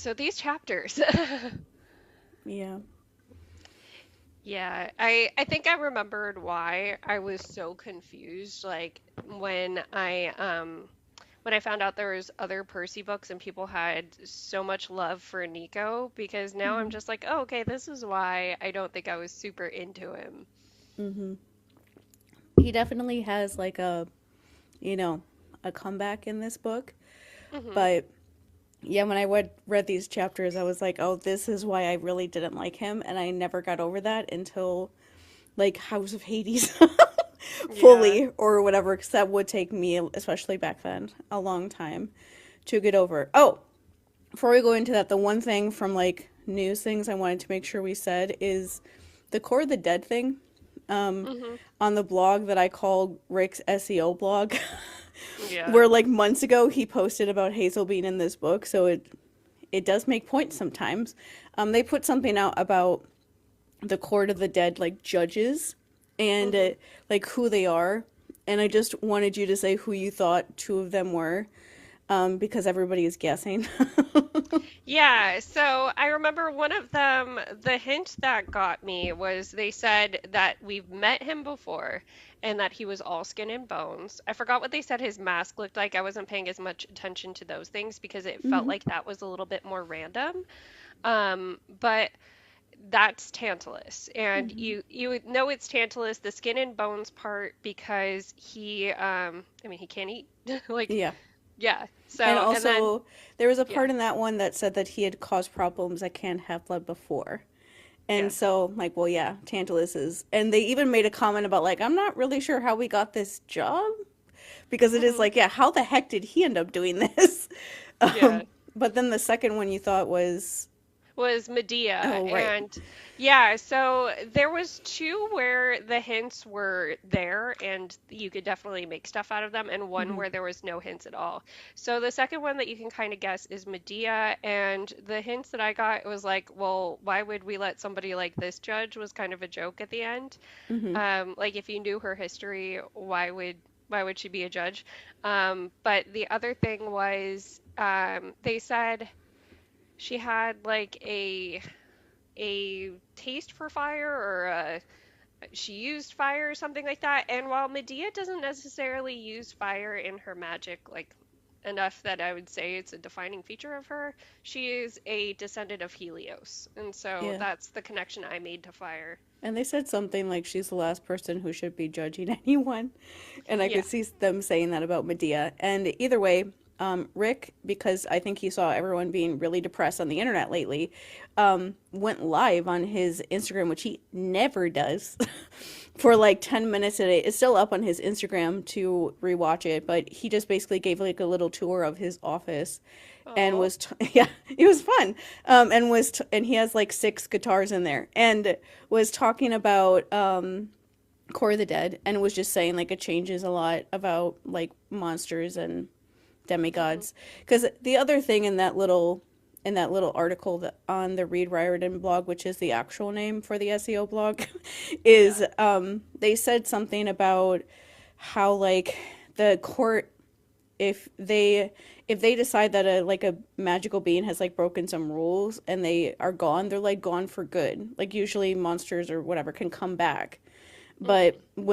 so these chapters. Yeah. Yeah, I think I remembered why I was so confused like when I found out there was other Percy books and people had so much love for Nico because now I'm Hmm. just like, "Oh, okay, this is why I don't think I was super into him." Hmm. He definitely has like you know, a comeback in this book. Mhm. But yeah, when I read these chapters, I was like, oh, this is why I really didn't like him. And I never got over that until like House of Hades Yeah. fully or whatever, because that would take me, especially back then, a long time to get over. Oh, before we go into that, the one thing from like news things I wanted to make sure we said is the Core of the Dead thing Mhm. on the blog that I call Rick's SEO blog, Yeah. where like months ago he posted about Hazel being in this book, so it does make points sometimes. They put something out about the Court of the Dead like judges and Mhm. like who they are, and I just wanted you to say who you thought two of them were, because everybody is guessing. Yeah, so I remember one of them, the hint that got me was they said that we've met him before and that he was all skin and bones. I forgot what they said his mask looked like. I wasn't paying as much attention to those things because it felt Hmm. like that was a little bit more random. But that's Tantalus, and Hmm. you would know it's Tantalus, the skin and bones part, because I mean he can't eat. Like, Yeah. yeah. And So, and then also, there was a yeah, part in that one that said that he had caused problems at Can't Have Blood before. And yes. so, like, well, yeah, Tantalus is. And they even made a comment about, like, I'm not really sure how we got this job. Because it is Hmm. like, yeah, how the heck did he end up doing this? Yeah. But then the second one you thought was, Was Medea. oh, right. And yeah, so there was two where the hints were there and you could definitely make stuff out of them, and one Hmm. where there was no hints at all. So the second one that you can kind of guess is Medea, and the hints that I got was like, well, why would we let somebody like this judge, was kind of a joke at the end. Hmm. Like if you knew her history, why would she be a judge? But the other thing was they said she had like a taste for fire, or she used fire or something like that. And while Medea doesn't necessarily use fire in her magic, like enough that I would say it's a defining feature of her, she is a descendant of Helios. And so Yeah. that's the connection I made to fire. And they said something like she's the last person who should be judging anyone. And I Yeah. could see them saying that about Medea. And either way, Rick, because I think he saw everyone being really depressed on the internet lately, went live on his Instagram, which he never does, for like 10 minutes a day. It's still up on his Instagram to rewatch it, but he just basically gave like a little tour of his office and Oh. was yeah, it was fun. And he has like six guitars in there and was talking about Core of the Dead and was just saying like it changes a lot about like monsters and Hmm. demigods. Because the other thing in that little article that, on the Reed Riordan blog, which is the actual name for the SEO blog, Yeah. is they said something about how like the court, if they decide that a like a magical being has like broken some rules and they are gone, they're like gone for good. Like usually monsters or whatever can come back. But Hmm.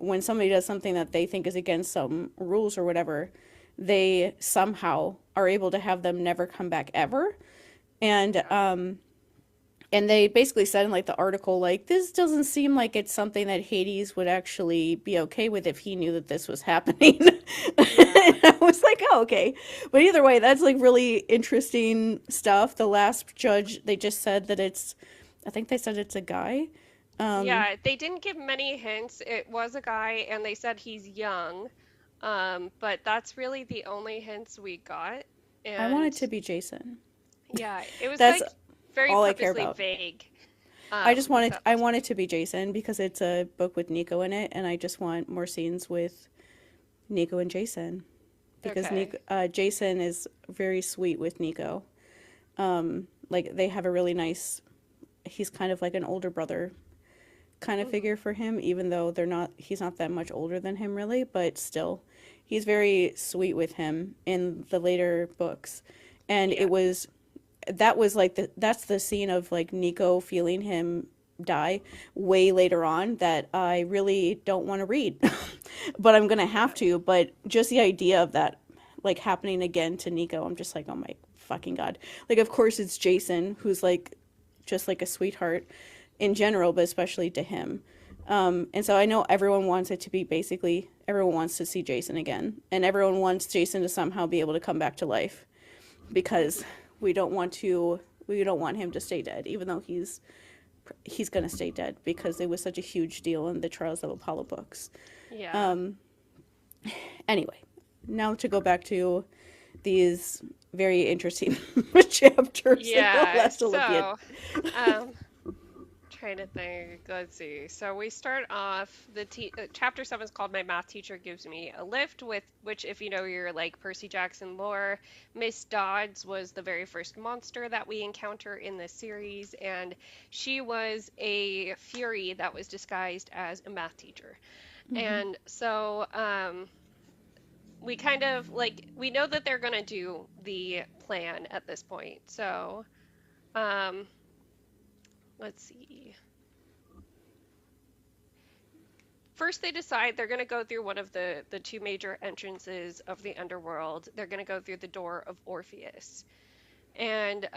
when somebody does something that they think is against some rules or whatever, they somehow are able to have them never come back ever. And Yeah. and they basically said in like the article, like, this doesn't seem like it's something that Hades would actually be okay with if he knew that this was happening. Yeah. I was like, oh, okay. But either way, that's like really interesting stuff. The last judge, they just said that I think they said it's a guy. Yeah, they didn't give many hints. It was a guy, and they said he's young. But that's really the only hints we got. I want And it to be Jason. yeah, it was That's like very all I care purposely about. vague. I With that I last want one. it to be Jason because it's a book with Nico in it, and I just want more scenes with Nico and Jason because Okay. Jason is very sweet with Nico. Like they have a really nice. He's kind of like an older brother kind of Hmm. figure for him, even though they're not. He's not that much older than him, really, but still, he's very sweet with him in the later books. And Yeah. that was like that's the scene of like Nico feeling him die way later on that I really don't want to read. But I'm gonna have Yeah. to. But just the idea of that like happening again to Nico, I'm just like, oh my fucking god. Like of course it's Jason who's like just like a sweetheart in general, but especially to him. And so I know everyone wants it to be basically everyone wants to see Jason again, and everyone wants Jason to somehow be able to come back to life because Hmm. we don't want to we don't want him to stay dead, even though he's gonna stay dead because it was such a huge deal in the Trials of Apollo books. Yeah. Anyway, now to go back to these very interesting chapters in the Yeah. last Olympian. So, um, trying to think. Let's see. So we start off chapter 7 is called "My Math Teacher Gives Me a Lift," with which, if you know your like Percy Jackson lore, Miss Dodds was the very first monster that we encounter in this series, and she was a fury that was disguised as a math teacher. Mm-hmm. And so we kind of like we know that they're gonna do the plan at this point. So um, let's see. First, they decide they're going to go through one of the two major entrances of the underworld. They're going to go through the door of Orpheus. And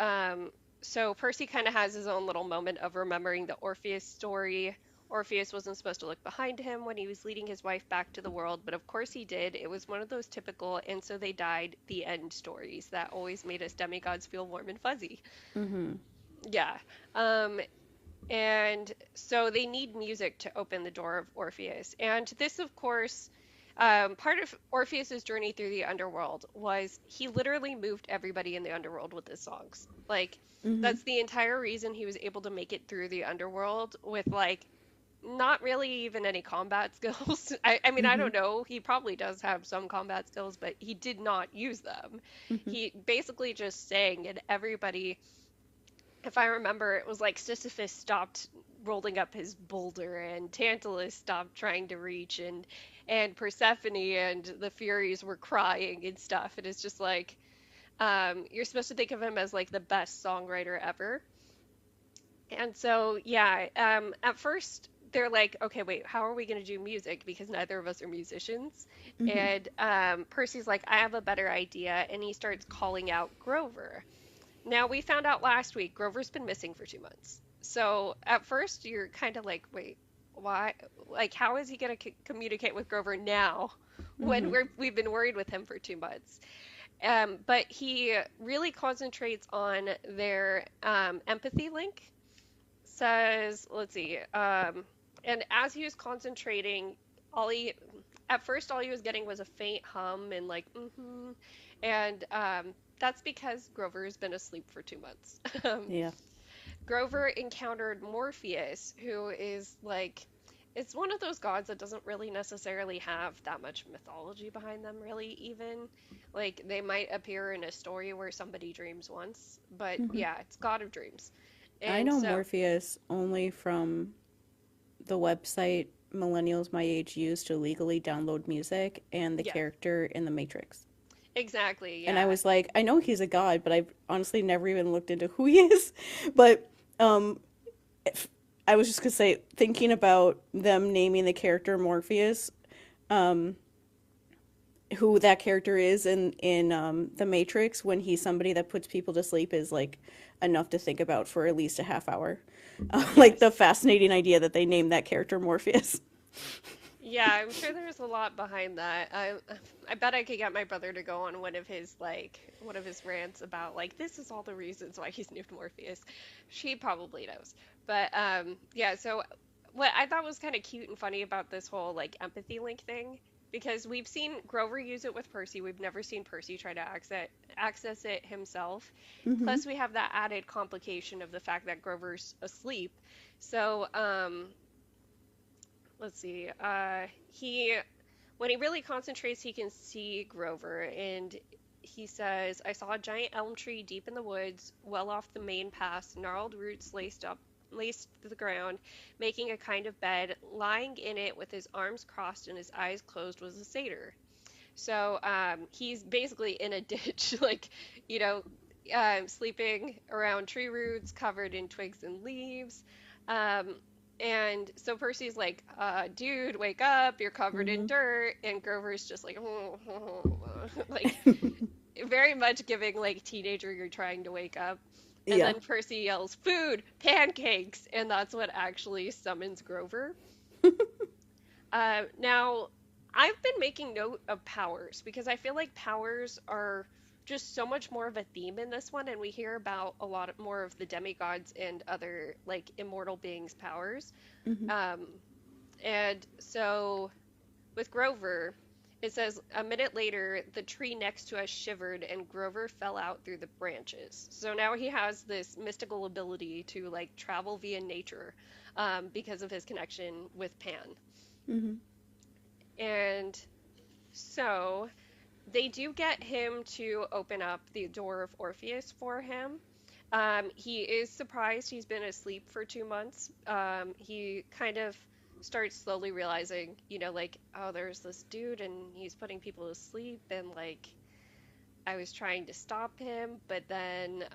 so Percy kind of has his own little moment of remembering the Orpheus story. Orpheus wasn't supposed to look behind him when he was leading his wife back to the world, but of course he did. It was one of those typical, and so they died, the end stories that always made us demigods feel warm and fuzzy. Mm-hmm. Yeah. Um, and so they need music to open the door of Orpheus. And this, of course, part of Orpheus's journey through the underworld was he literally moved everybody in the underworld with his songs. Like, Mm-hmm. that's the entire reason he was able to make it through the underworld with, like, not really even any combat skills. I mean, I Mm-hmm. don't know. He probably does have some combat skills, but he did not use them. Mm-hmm. He basically just sang, and everybody, if I remember, it was like Sisyphus stopped rolling up his boulder, and Tantalus stopped trying to reach, and Persephone and the Furies were crying and stuff. And it's just like you're supposed to think of him as like the best songwriter ever. And so yeah, at first they're like, okay, wait, how are we going to do music? Because neither of us are musicians. Mm-hmm. And Percy's like, I have a better idea, and he starts calling out Grover. Now, we found out last week Grover's been missing for 2 months. So at first, you're kind of like, wait, why? Like, how is he going to communicate with Grover now when Mm-hmm. we've been worried with him for 2 months? But he really concentrates on their empathy link. Says, let's see, and as he was concentrating, all he at first all he was getting was a faint hum and like and that's because Grover's been asleep for 2 months. Yeah. Grover encountered Morpheus, who is like, it's one of those gods that doesn't really necessarily have that much mythology behind them, really, even. Like, they might appear in a story where somebody dreams once, but Mm-hmm. yeah, it's God of Dreams. I And know so, Morpheus only from the website millennials my age use to legally download music and the yeah, character in The Matrix. exactly, And I yeah. was like, I know he's a god, but I've honestly never even looked into who he is. But um, if, I was just gonna say, thinking about them naming the character Morpheus, who that character is in The Matrix when he's somebody that puts people to sleep is like enough to think about for at least a half hour. Like the Yes. fascinating idea that they named that character Morpheus. Yeah, I'm sure there's a lot behind that. I bet I could get my brother to go on one of his rants about like this is all the reasons why he's named Morpheus. She probably knows. But yeah, so what I thought was kind of cute and funny about this whole like empathy link thing, because we've seen Grover use it with Percy. We've never seen Percy try to access it himself. Mm-hmm. Plus we have that added complication of the fact that Grover's asleep. So let's see. He when he really concentrates, he can see Grover, and he says, "I saw a giant elm tree deep in the woods, well off the main path, gnarled roots laced the ground, making a kind of bed. Lying in it with his arms crossed and his eyes closed was a satyr." So he's basically in a ditch, like you know. sleeping around tree roots covered in twigs and leaves. Um, and so Percy's like, dude, wake up, you're covered in Mm-hmm. dirt. And Grover's just like, like very much giving like teenager, you're trying to wake up. And Yeah. then Percy yells, food, pancakes. And that's what actually summons Grover. Now, I've been making note of powers because I feel like powers are just so much more of a theme in this one, and we hear about a lot more of the demigods and other like immortal beings' powers. Mm-hmm. Um, and so with Grover, it says a minute later, the tree next to us shivered and Grover fell out through the branches. So now he has this mystical ability to like travel via nature because of his connection with Pan. Mm-hmm. And so they do get him to open up the door of Orpheus for him. He is surprised he's been asleep for 2 months. He kind of starts slowly realizing, like, oh, there's this dude and he's putting people to sleep, and like, I was trying to stop him, but then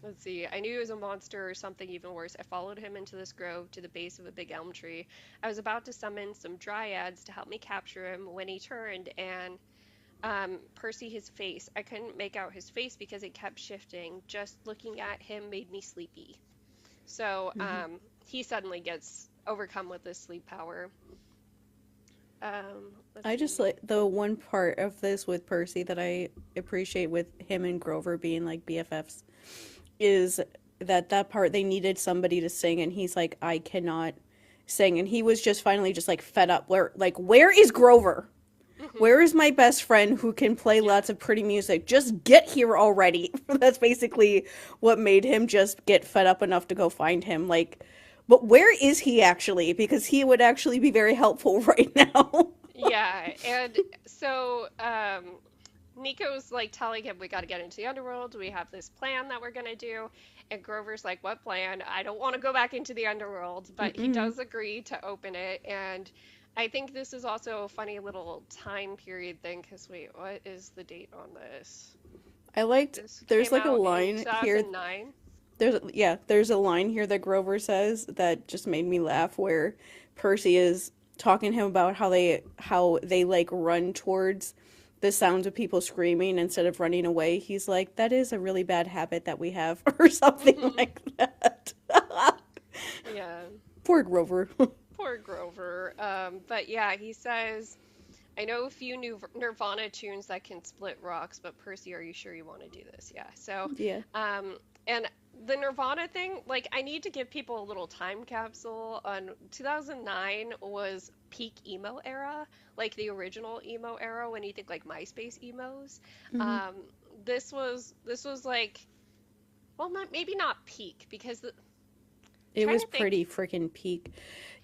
let's see. I knew he was a monster or something even worse. I followed him into this grove to the base of a big elm tree. I was about to summon some dryads to help me capture him when he turned and Percy his face. I couldn't make out his face because it kept shifting. Just looking at him made me sleepy. So Mm-hmm. he suddenly gets overcome with this sleep power. Let's I just see. like the one part of this with Percy that I appreciate with him and Grover being like BFFs is that part they needed somebody to sing and he's like I cannot sing and he was just finally just like fed up where is Grover? Hmm. Where is my best friend who can play Yeah. lots of pretty music? Just get here already. That's basically what made him just get fed up enough to go find him. Like, but where is he actually? Because he would actually be very helpful right now. Yeah, and so Nico's like telling him we got to get into the underworld. We have this plan that we're gonna do, and Grover's like, "What plan? I don't want to go back into the underworld," but he Mm-mm. does agree to open it. And I think this is also a funny little time period thing. Because wait, what is the date on this? I liked. This There's came like a out in line here. 2009. There's a line here that Grover says that just made me laugh where Percy is talking to him about how they like run towards the sounds of people screaming instead of running away. He's like, that is a really bad habit that we have, or something Hmm. like that. Yeah, Poor Grover. poor Grover. But yeah, he says. I know a few new Nirvana tunes that can split rocks, but Percy, are you sure you want to do this? Yeah. So, Yeah. um, and the Nirvana thing, like, I need to give people a little time capsule on 2009 was peak emo era, like the original emo era when you think like MySpace emos. Hmm. Um, this was like, well, maybe not peak because It trying was to think. pretty freaking peak.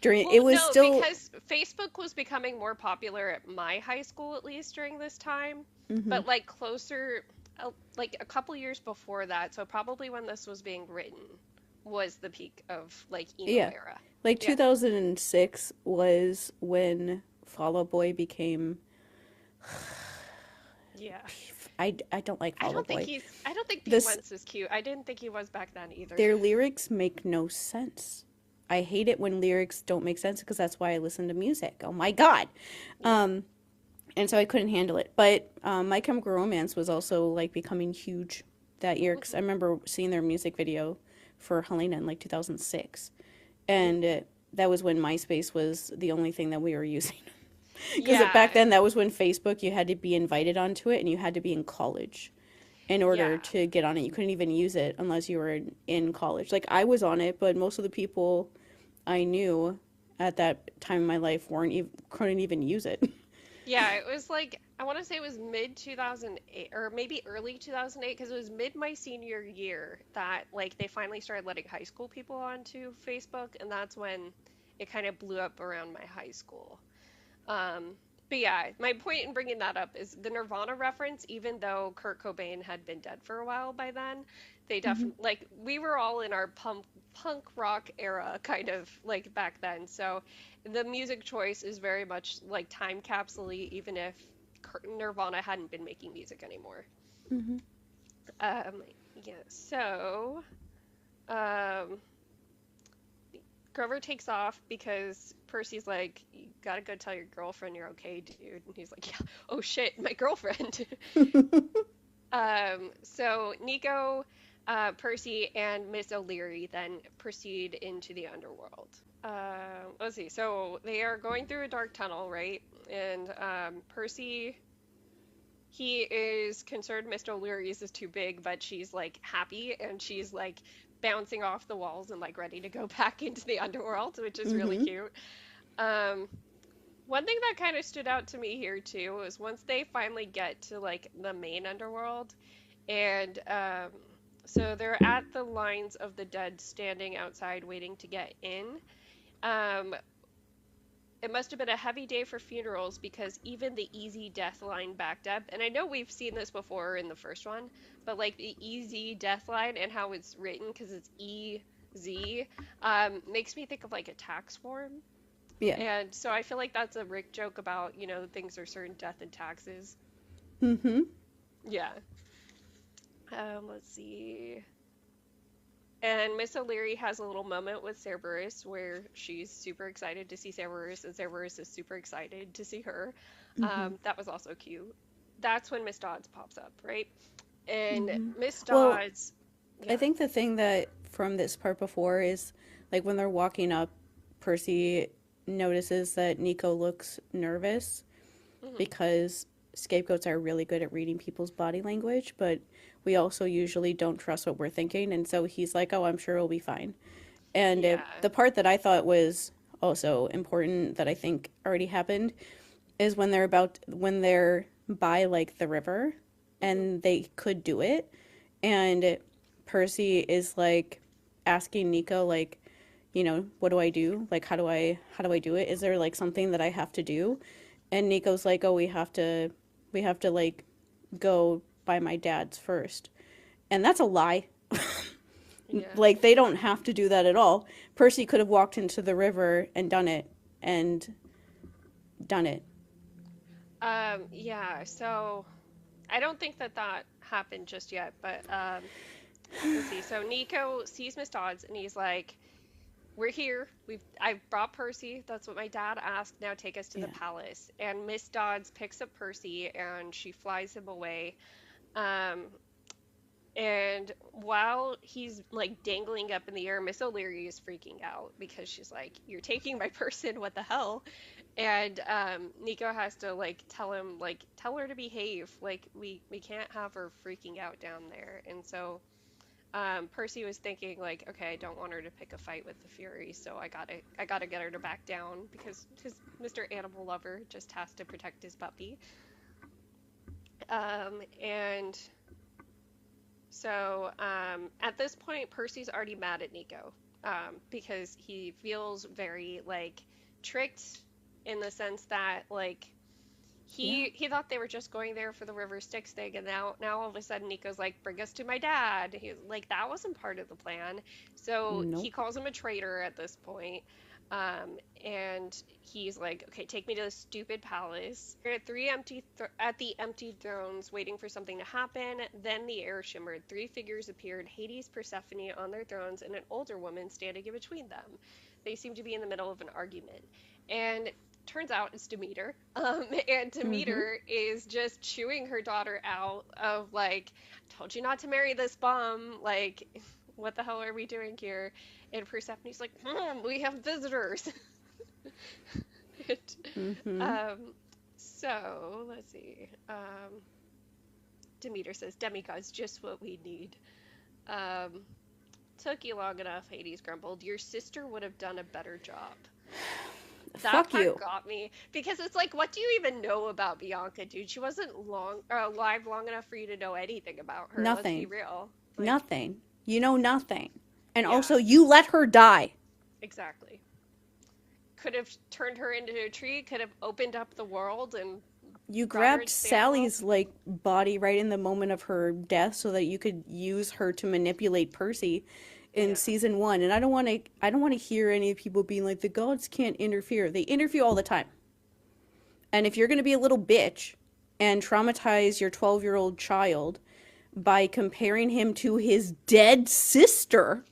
During Well, it was no, still. because Facebook was becoming more popular at my high school, at least during this time, Hmm. but like closer, like a couple years before that, so probably when this was being written was the peak of like emo Yeah, era. like Yeah, 2006 was when Fall Out Boy became. yeah. I don't like Fall Out Boy. I don't think Pete This Wentz is cute. I didn't think he was back then either. Their lyrics make no sense. I hate it when lyrics don't make sense because that's why I listen to music. Oh my god. Yeah. Um and so I couldn't handle it. But My Chemical Romance was also like becoming huge that year because I Hmm. remember seeing their music video for Helena in like 2006. Hmm. And that was when MySpace was the only thing that we were using. Because back Yeah. then, that was when Facebook, you had to be invited onto it and you had to be in college in order Yeah. to get on it. You couldn't even use it unless you were in college. Like I was on it, but most of the people I knew at that time in my life weren't even couldn't even use it. Yeah, it was like I want to say it was mid 2008 or maybe early 2008 because it was mid my senior year that like they finally started letting high school people onto Facebook, and that's when it kind of blew up around my high school. Um, but yeah, my point in bringing that up is the Nirvana reference, even though Kurt Cobain had been dead for a while by then, they Hmm. definitely, like, we were all in our punk rock era kind of like back then. So the music choice is very much like time capsule even if Nirvana hadn't been making music anymore. Hmm. Um, yeah, so um, Grover takes off because Percy's like, "You gotta go tell your girlfriend you're okay, dude." And he's like, "Yeah, oh shit, my girlfriend." So Nico, Percy, and Miss O'Leary then proceed into the underworld. Let's see. So they are going through a dark tunnel, right? And Percy, he is concerned Mr. O'Leary's is too big, but she's like happy and she's like bouncing off the walls and like ready to go back into the underworld, which is really Mm-hmm. cute. Um, One thing that kind of stood out to me here too was once they finally get to like the main underworld, and so they're at the lines of the dead standing outside waiting to get in. Um, it must have been a heavy day for funerals because even the easy death line backed up. And I know we've seen this before in the first one, but like the easy death line and how it's written because it's EZ makes me think of like a tax form. Yeah. And so I feel like that's a Rick joke about, things are certain death and taxes. Mm-hmm. Yeah. Let's see. And Miss O'Leary has a little moment with Cerberus where she's super excited to see Cerberus, and Cerberus is super excited to see her. Mm-hmm. That was also cute. That's when Miss Dodds pops up, right? And Mm-hmm. Miss Well, Dodds, I yeah. think the thing that from this part before is like when they're walking up, Percy notices that Nico looks nervous Hmm. because scapegoats are really good at reading people's body language, but we also usually don't trust what we're thinking. And so he's like, oh, I'm sure it'll be fine. And Yeah. the part that I thought was also important that I think already happened is when they're by like the river Hmm. and they could do it. And Percy is like asking Nico like, what do I do? Like how do I do it? Is there like something that I have to do? And Nico's like, "Oh, we have to like go by my dad's first." And that's a lie. Yeah. Like they don't have to do that at all. Percy could have walked into the river and done it. Yeah. So I don't think that that happened just yet, but let's see. So Nico sees Miss Dodds and he's like, "We're here. I've brought Percy. That's what my dad asked. Now take us to the Yeah. palace." And Miss Dodds picks up Percy and she flies him away. Um, and while he's like dangling up in the air, Miss O'Leary is freaking out because she's like, "You're taking my person. What the hell?" And Nico has to like tell him like tell her to behave. Like we can't have her freaking out down there. And so Percy was thinking like, okay, I don't want her to pick a fight with the Fury, so I gotta get her to back down because his Mr. Animal Lover just has to protect his puppy. And so at this point, Percy's already mad at Nico because he feels very like tricked in the sense that like Yeah. he thought they were just going there for the River Styx thing, and now all of a sudden Nico's like, "Bring us to my dad." Like that wasn't part of the plan. So he Nope. calls him a traitor at this point. And he's like, "Okay, take me to the stupid palace." We're at at the empty thrones, waiting for something to happen. Then the air shimmered. Three figures appeared: Hades, Persephone on their thrones, and an older woman standing in between them. They seemed to be in the middle of an argument. And turns out it's Demeter. And Mm-hmm. Demeter is just chewing her daughter out of like, told you not to marry this bum. Like, what the hell are we doing here? And Persephone's like, we have visitors. And, Mm-hmm. um, so let's see. Demeter says, demigods, just what we need. Um, Took you long enough, Hades grumbled. Your sister would have done a better job. That Fuck part you. got me because it's like, what do you even know about Bianca, dude? She wasn't alive long enough for you to know anything about her. Let's be Nothing. real. Like, Nothing. You know nothing. And yeah, also, you let her die. exactly. Could have turned her into a tree, could have opened up the world and You brought her grabbed into the underworld. Sally's like body right in the moment of her death so that you could use her to manipulate Percy in Yeah, season 1. And I don't want to hear any people being like the gods can't interfere. They interfere all the time. And if you're going to be a little bitch and traumatize your 12-year-old child by comparing him to his dead sister.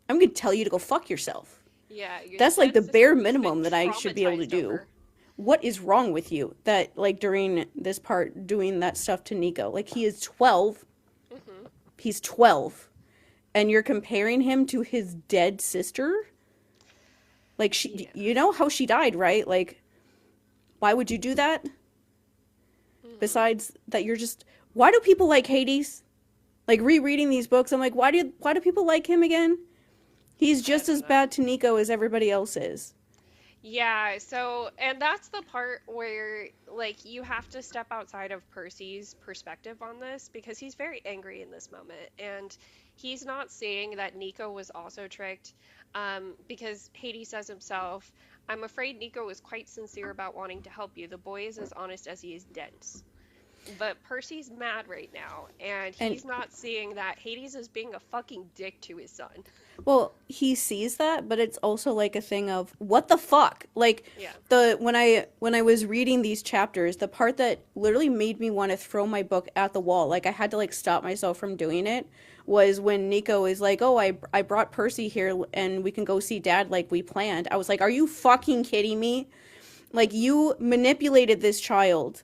I'm going to tell you to go fuck yourself. Yeah, your That's like dead the sister bare who's been minimum that I should be able to traumatized do. over. What is wrong with you that, like, during this part, doing that stuff to Nico? Like, he is 12. Hmm. He's 12. And you're comparing him to his dead sister? Like, Yeah. you know how she died, right? Like, why would you do that? Hmm. Besides that, you're just, why do people like Hades? Like, rereading these books, I'm like, why do people like him again? He's I just don't as know. bad to Nico as everybody else is. Yeah, so, and that's the part where, like, you have to step outside of Percy's perspective on this because he's very angry in this moment. And he's not seeing that Nico was also tricked, because Hades says himself, I'm afraid Nico was quite sincere about wanting to help you. The boy is as honest as he is dense. But Percy's mad right now, and And he's not seeing that Hades is being a fucking dick to his son. well, he sees that, but it's also like a thing of what the fuck? Like Yeah. the when I was reading these chapters, the part that literally made me want to throw my book at the wall, like I had to like stop myself from doing it, was when Nico is like, "Oh, I brought Percy here and we can go see dad like we planned." I was like, "Are you fucking kidding me? Like you manipulated this child.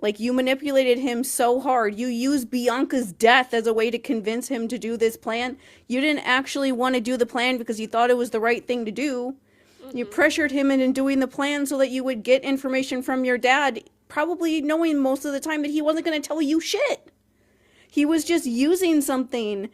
Like, you manipulated him so hard. You used Bianca's death as a way to convince him to do this plan. You didn't actually want to do the plan because you thought it was the right thing to do. You Hmm. pressured him into doing the plan so that you would get information from your dad, probably knowing most of the time that he wasn't going to tell you shit. He was just using something.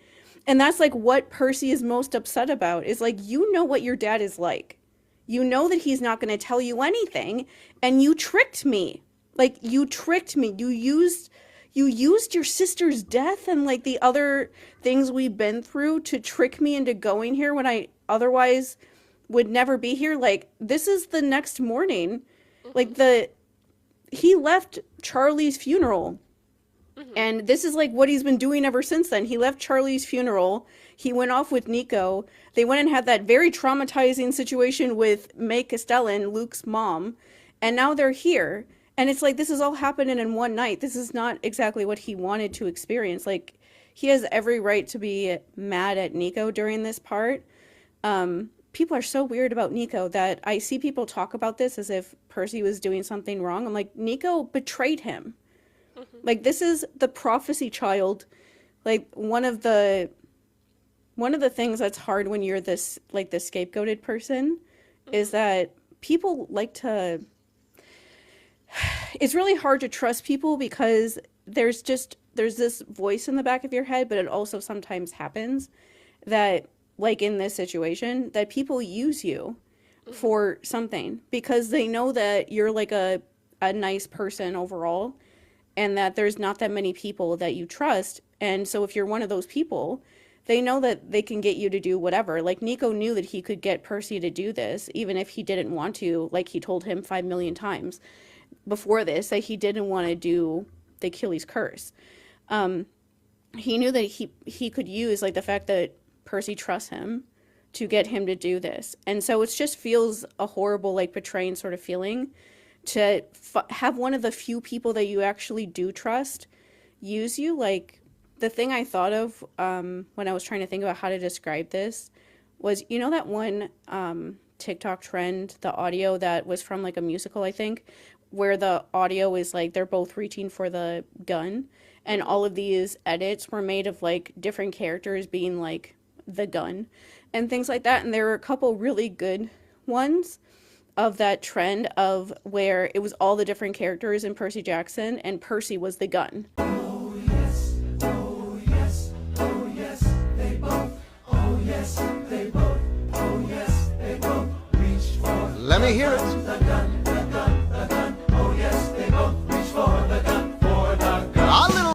And that's like what Percy is most upset about is like, you know what your dad is like. You know that he's not going to tell you anything, and you tricked me. Like you tricked me. You used your sister's death and like the other things we've been through to trick me into going here when I otherwise would never be here. Like this is the next morning. Hmm. Like the he left Charlie's funeral, Hmm. and this is like what he's been doing ever since then. He left Charlie's funeral. He went off with Nico. They went and had that very traumatizing situation with May Castellan, Luke's mom. And now they're here. And it's like this is all happening in one night. This is not exactly what he wanted to experience. Like he has every right to be mad at Nico during this part. People are so weird about Nico that I see people talk about this as if Percy was doing something wrong. I'm like, Nico betrayed him. Hmm. Like this is the prophecy child. Like one of the things that's hard when you're this like the scapegoated person is Hmm. that people like to it's really hard to trust people because there's this voice in the back of your head, but it also sometimes happens that like in this situation that people use you Hmm. for something because they know that you're like a nice person overall and that there's not that many people that you trust. And so if you're one of those people, they know that they can get you to do whatever. Like Nico knew that he could get Percy to do this, even if he didn't want to, like he told him 5 million times before this, that he didn't want to do the Achilles curse. He knew that he could use like the fact that Percy trusts him to get Hmm. him to do this. And so it just feels a horrible, like betraying sort of feeling to have one of the few people that you actually do trust use you. Like the thing I thought of when I was trying to think about how to describe this was, you know, that one TikTok trend, the audio that was from like a musical, I think, where the audio is like they're both reaching for the gun, and Hmm. all of these edits were made of like different characters being like the gun and things Hmm. like that. And there were a couple really good ones of that trend of where it was all the different characters in Percy Jackson, and Percy was the gun. Oh yes, oh yes, oh yes, they both. Oh yes, they both. Oh yes, they both reach for. Let me hear it. The gun, the gun, the gun. Oh yes, they both reach for the gun, for the gun. Our little.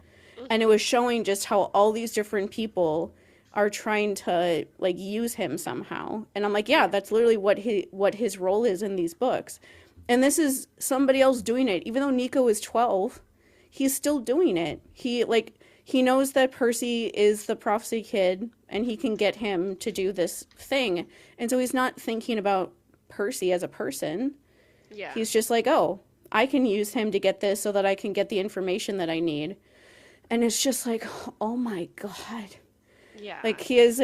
And it was showing just how all these different people are trying to like use him somehow. And I'm like, yeah, Yeah. that's literally what his role is in these books. And this is somebody else doing it. Even though Nico is 12, he's still doing it. He knows that Percy is the prophecy kid and he can get him to do this thing. And so he's not thinking about Percy as a person. Yeah. He's just like, "Oh, I can use him to get this so that I can get the information that I need." And it's just like, oh my God. Yeah. Like he has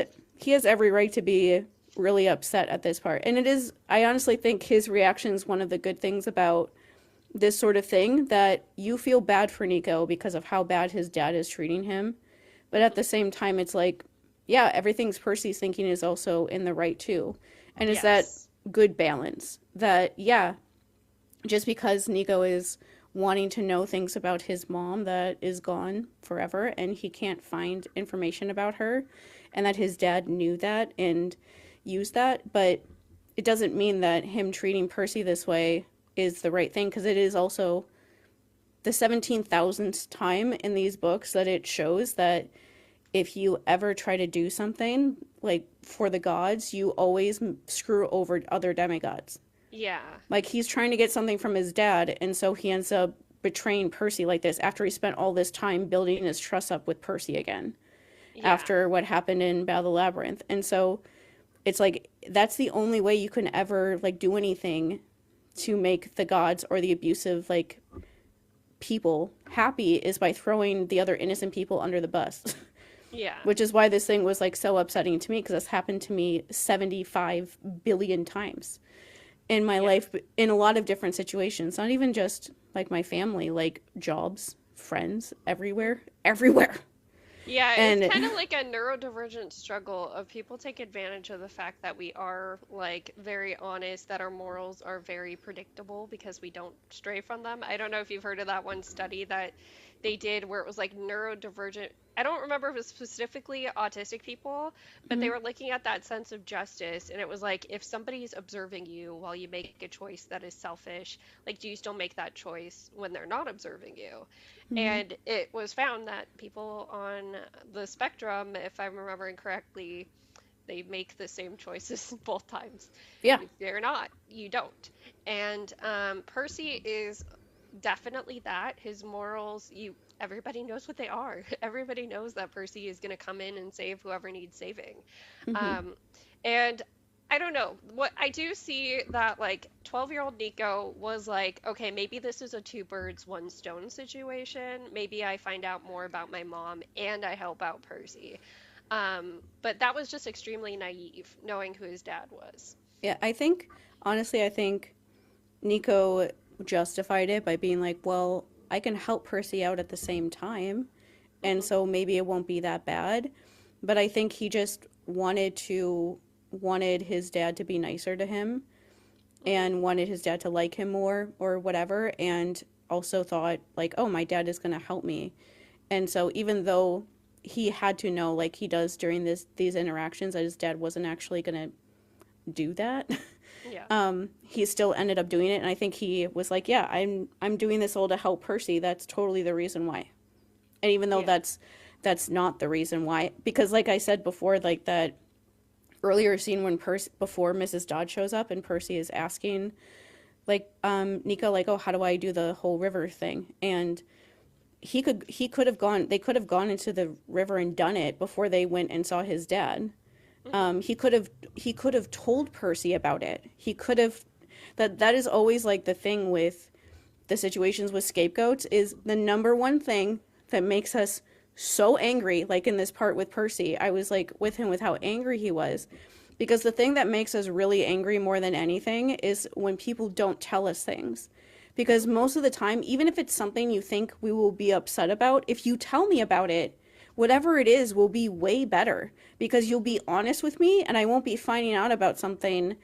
every right to be really upset at this part. And it is, I honestly think his reaction is one of the good things about this sort of thing, that you feel bad for Nico because of how bad his dad is treating him. But at Hmm. the same time, it's like, yeah, everything's Percy's thinking is also in the right too. And it's that Yes. good balance that, yeah, just because Nico is wanting to know things about his mom that is gone forever and he can't find information about her, and that his dad knew that and used that, but it doesn't mean that him treating Percy this way is the right thing, because it is also the 17,000th time in these books that it shows that if you ever try to do something like for the gods, you always screw over other demigods. Yeah. Like he's trying to get something from his dad, and so he ends up betraying Percy like this after he spent all this time building his trust up with Percy again Yeah. after what happened in Battle of the Labyrinth. And so it's like that's the only way you can ever like do anything to make the gods or the abusive like people happy is by throwing the other innocent people under the bus. Yeah. Which is why this thing was like so upsetting to me, because this happened to me 75 billion times in my Yeah. life in a lot of different situations, not even just like my family, like jobs, friends, everywhere. Yeah, it's And kind of like a neurodivergent struggle of people take advantage of the fact that we are like very honest, that our morals are very predictable because we don't stray from them. I don't know if you've heard of that one study that they did where it was like neurodivergent. I don't remember if it was specifically autistic people, but they mhm, were looking at that sense of justice, and it was like if somebody's observing you while you make a choice that is selfish, like do you still make that choice when they're not observing you? mhm, And it was found that people on the spectrum, if I'm remembering correctly, they make the same choices both times. yeah, If they're not, you don't. And Percy is definitely that. His morals, everybody knows what they are. Everybody knows that Percy is going to come in and save whoever needs saving. mhm, Um, and I don't know. What I do see that like 12-year-old Nico was like, okay, maybe this is a two birds, one stone situation. Maybe I find out more about my mom and I help out Percy. But that was just extremely naive, knowing who his dad was. yeah. I think honestly, I think Nico justified it by being like, well, I can help Percy out at the same time, and Hmm. so maybe it won't be that bad. But I think he just wanted his dad to be nicer to him Hmm. and wanted his dad to like him more or whatever, and also thought like, oh, my dad is going to help me. And so even though he had to know, like he does during these interactions, that his dad wasn't actually going to do that, Yeah. he still ended up doing it. And I think he was like, yeah, I'm doing this all to help Percy. That's totally the reason why. And even though Yeah. that's not the reason why, because like I said before, like that earlier scene when Percy, before Mrs. Dodd shows up and Percy is asking like Nico, like, oh, how do I do the whole river thing? And he could have gone, they could have gone into the river and done it before they went and saw his dad. Hmm. He could have told Percy about it. He could have, that is always like the thing with the situations with scapegoats, is the number one thing that makes us so angry. Like in this part with Percy, I was like with him with how angry he was, because the thing that makes us really angry more than anything is when people don't tell us things. Because Hmm. most of the time, even if it's something you think we will be upset about, if you tell me about it, whatever it is will be way better, because you'll be honest with me and I won't be finding out about something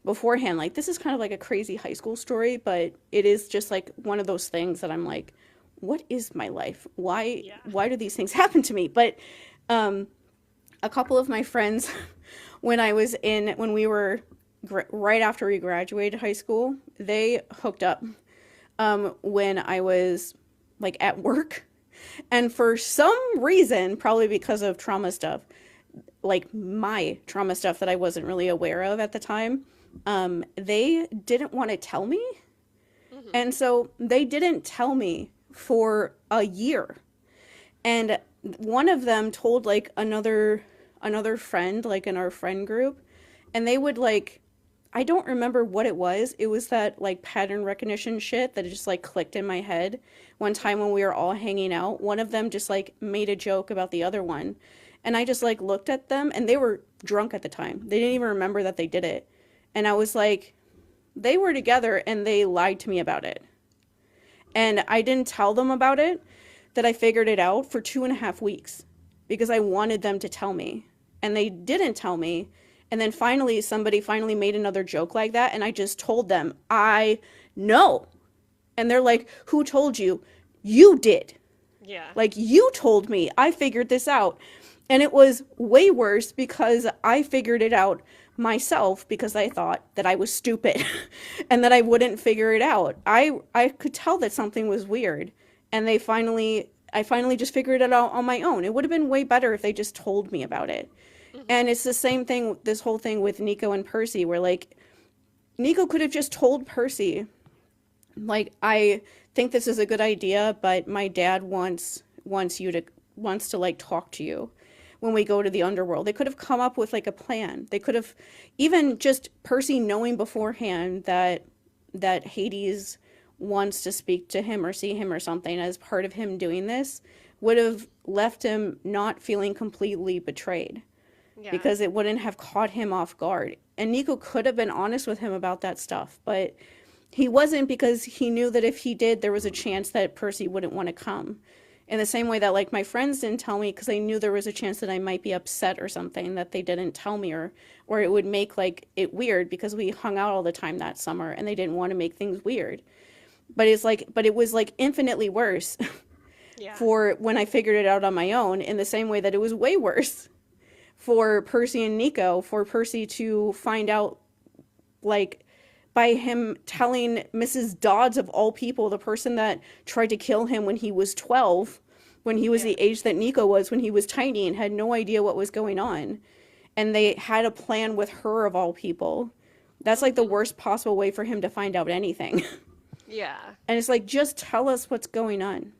beforehand. Like this is kind of like a crazy high school story, but it is just like one of those things that I'm like, what is my life? Why Yeah. why do these things happen to me? But a couple of my friends when we were right after we graduated high school, they hooked up when I was like at work. And for some reason, probably because of trauma stuff, like my trauma stuff that I wasn't really aware of at the time, they didn't want to tell me. Hmm. And so they didn't tell me for a year. And one of them told like another friend, like in our friend group, and they would like, I don't remember what it was. It was that like pattern recognition shit that just like clicked in my head. One time when we were all hanging out, one of them just like made a joke about the other one. And I just like looked at them and they were drunk at the time. They didn't even remember that they did it. And I was like, they were together and they lied to me about it. And I didn't tell them about it, that I figured it out for 2.5 weeks because I wanted them to tell me. And they didn't tell me. And then finally, somebody finally made another joke like that. And I just told them, I know. And they're like, who told you? You did. Yeah. Like, you told me. I figured this out. And it was way worse because I figured it out myself because I thought that I was stupid and that I wouldn't figure it out. I could tell that something was weird. And I finally just figured it out on my own. It would have been way better if they just told me about it. And it's the same thing, this whole thing with Nico and Percy, where like Nico could have just told Percy, like, I think this is a good idea, but my dad wants to like talk to you when we go to the underworld. They could have come up with like a plan. They could have even just Percy knowing beforehand that Hades wants to speak to him or see him or something as part of him doing this would have left him not feeling completely betrayed. Yeah. Because it wouldn't have caught him off guard. And Nico could have been honest with him about that stuff, but he wasn't because he knew that if he did, there was a chance that Percy wouldn't want to come. In the same way that like my friends didn't tell me because they knew there was a chance that I might be upset or something, that they didn't tell me, or it would make like it weird because we hung out all the time that summer and they didn't want to make things weird. But it was like infinitely worse Yeah. for when I figured it out on my own, in the same way that it was way worse for Percy and Nico, for Percy to find out, like, by him telling Mrs. Dodds, of all people, the person that tried to kill him when he was 12, when he was the age that Nico was when he was tiny and had no idea what was going on. And they had a plan with her, of all people. That's like the worst possible way for him to find out anything. Yeah. And it's like, just tell us what's going on.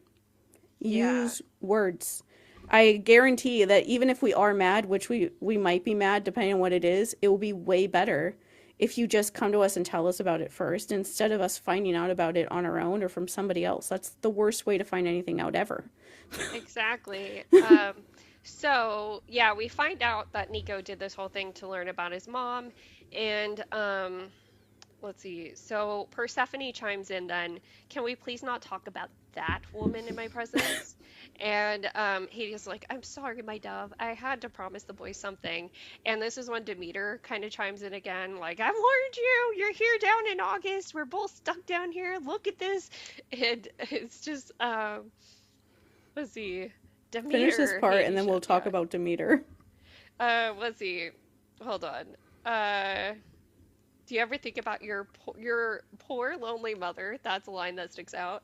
Use words. I guarantee that even if we are mad, which we might be mad depending on what it is, it will be way better if you just come to us and tell us about it first instead of us finding out about it on our own or from somebody else. That's the worst way to find anything out ever. Exactly. So yeah, we find out that Nico did this whole thing to learn about his mom, and let's see. So Persephone chimes in then, can we please not talk about that woman in my presence? And Hades like, I'm sorry, my dove. I had to promise the boys something. And this is when Demeter kind of chimes in again, like, I've warned you. You're here down in August. We're both stuck down here. Look at this. And it's just, let's see. Demeter. Finish this part Hades and then we'll talk yeah. about Demeter. Let's see. Hold on. Do you ever think about your poor lonely mother? That's a line that sticks out.